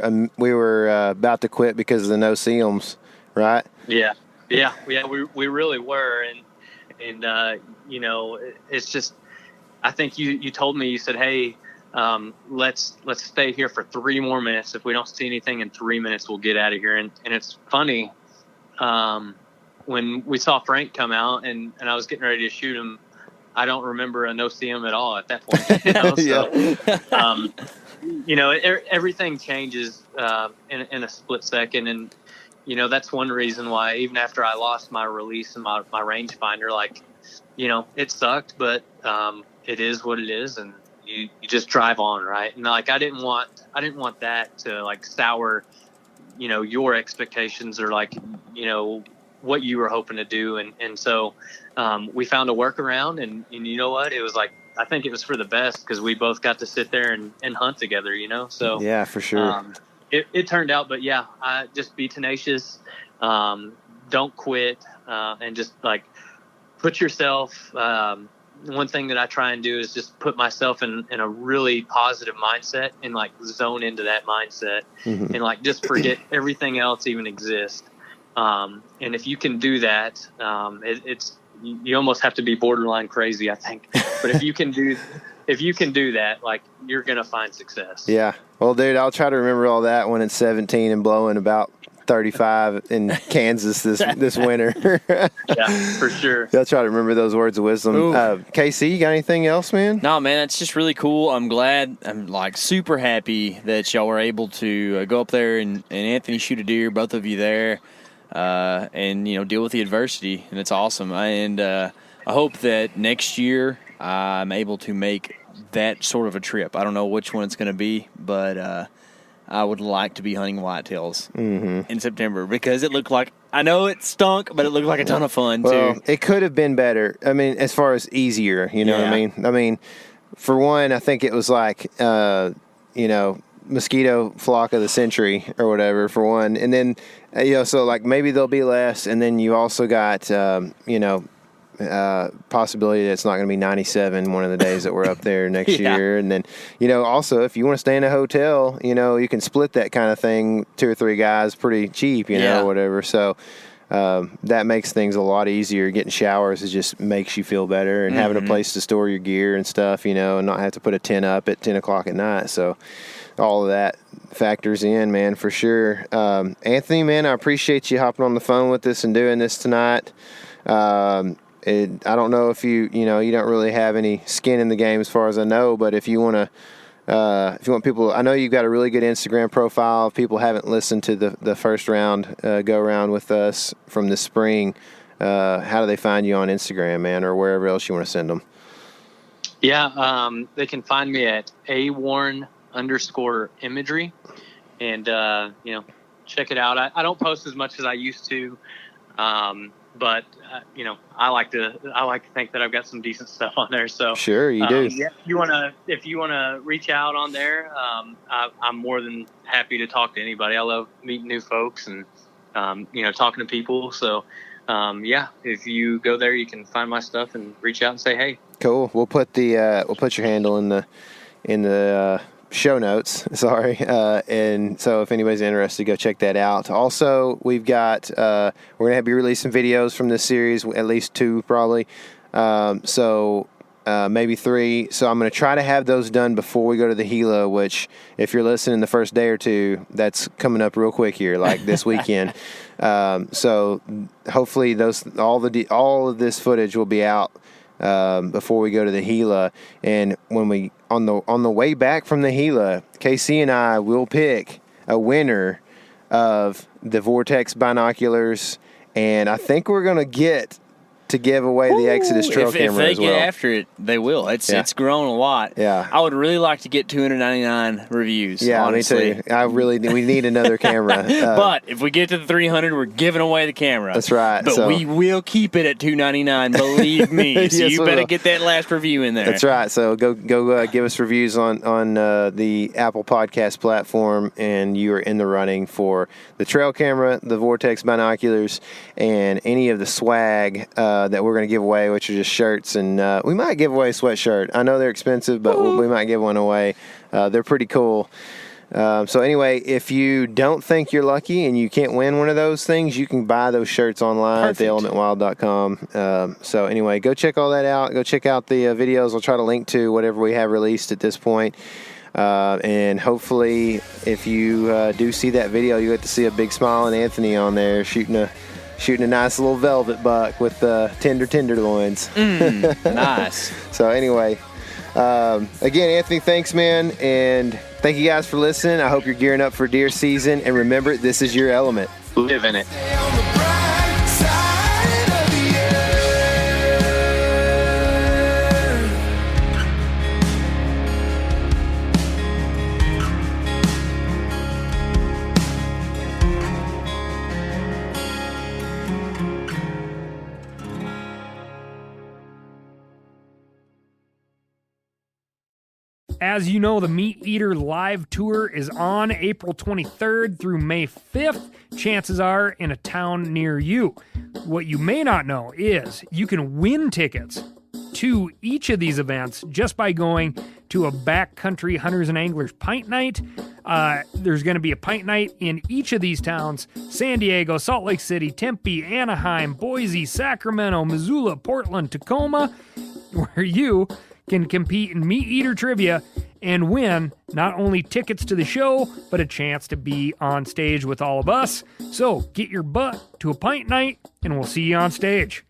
about to quit because of the no-see-ums, right? Yeah, we really were, and you know, it's just, I think you told me, you said, hey, let's stay here for 3 more minutes. If we don't see anything in 3 minutes, we'll get out of here. And it's funny, when we saw Frank come out and I was getting ready to shoot him, I don't remember a no-see-um at all at that point. You know? So, you know, everything changes in a split second. And, you know, that's one reason why even after I lost my release and my rangefinder, like, you know, it sucked, but it is what it is. And you just drive on, right? And like, I didn't want that to like sour, you know, your expectations or like, you know, what you were hoping to do. And so we found a workaround, and you know what? It was like, I think it was for the best because we both got to sit there and hunt together, you know? So yeah, for sure. It turned out, but yeah, just be tenacious. Don't quit, and just like put yourself, one thing that I try and do is just put myself in a really positive mindset and like zone into that mindset and like just forget everything else even exists. And if you can do that, you almost have to be borderline crazy, I think. But if you can do that, like, you're going to find success. Yeah. Well, dude, I'll try to remember all that when it's 17 and blowing about 35 in Kansas this winter. Yeah, for sure. I'll try to remember those words of wisdom. KC, you got anything else, man? No, man, it's just really cool. I'm like super happy that y'all were able to go up there and Anthony shoot a deer, both of you there, and, you know, deal with the adversity. And it's awesome. And I hope that next year I'm able to make that sort of a trip. I don't know which one it's going to be, but I would like to be hunting whitetails in September because it looked like, I know it stunk, but it looked like a ton of fun too. It could have been better. I mean, as far as easier, you know what I mean? I mean, for one, I think it was like, you know, mosquito flock of the century or whatever for one. And then, you know, so like maybe there'll be less. And then you also got, you know, possibility that it's not going to be 97 one of the days that we're up there next year. And then, you know, also if you want to stay in a hotel, you know, you can split that kind of thing, 2 or 3 guys pretty cheap, you know, whatever. So that makes things a lot easier. Getting showers, it just makes you feel better, and having a place to store your gear and stuff, you know, and not have to put a tent up at 10 o'clock at night. So all of that factors in, man, for sure. Anthony, man, I appreciate you hopping on the phone with us and doing this tonight. I don't know if you don't really have any skin in the game as far as I know, but if you want people, I know you've got a really good Instagram profile. If people haven't listened to the first round go around with us from this spring, how do they find you on Instagram, man, or wherever else you want to send them? Yeah, they can find me at _imagery, and you know, check it out. I don't post as much as I used to. But you know, I like to think that I've got some decent stuff on there. So sure, you do. Yeah, if you wanna reach out on there, I'm more than happy to talk to anybody. I love meeting new folks and you know, talking to people. So yeah, if you go there, you can find my stuff and reach out and say hey. Cool. We'll put your handle in the show notes. Sorry. And so if anybody's interested, go check that out. Also, we've got, we're going to be releasing videos from this series, at least 2 probably. So maybe 3. So I'm going to try to have those done before we go to the Gila, which if you're listening the first day or 2, that's coming up real quick here, like this weekend. So hopefully all of this footage will be out before we go to the Gila. And when we on the way back from the Gila, KC and I will pick a winner of the VORTEX binoculars, and I think we're gonna get to give away the Exodus trail camera as well. If they get after it, they will. It's grown a lot. Yeah. I would really like to get 299 reviews. Yeah, honestly. me too. We need another camera. But if we get to the 300, we're giving away the camera. That's right. But we will keep it at 299. Believe me. So Yes, you better get that last review in there. That's right. So go give us reviews on the Apple Podcast platform, and you are in the running for the trail camera, the VORTEX binoculars, and any of the swag that we're going to give away, which are just shirts, and we might give away a sweatshirt. I know they're expensive, but we might give one away. They're pretty cool. So anyway, if you don't think you're lucky and you can't win one of those things, you can buy those shirts online at theelementwild.com. So anyway, go check all that out. Go check out the videos. I'll try to link to whatever we have released at this point. And hopefully, if you do see that video, you get to see a big smiling Anthony on there shooting a nice little velvet buck with tender tenderloins. Nice. So anyway, again, Anthony, thanks, man, and thank you guys for listening. I hope you're gearing up for deer season, and remember, this is your element. Live in it. Stay on the bright side of the earth. As you know, the Meat Eater live tour is on April 23rd through May 5th. Chances are in a town near you. What you may not know is you can win tickets to each of these events just by going to a backcountry hunters and anglers pint night. There's going to be a pint night in each of these towns: San Diego, Salt Lake City, Tempe, Anaheim, Boise, Sacramento, Missoula, Portland, Tacoma, where you can compete in Meat Eater trivia and win not only tickets to the show, but a chance to be on stage with all of us. So get your butt to a pint night, and we'll see you on stage.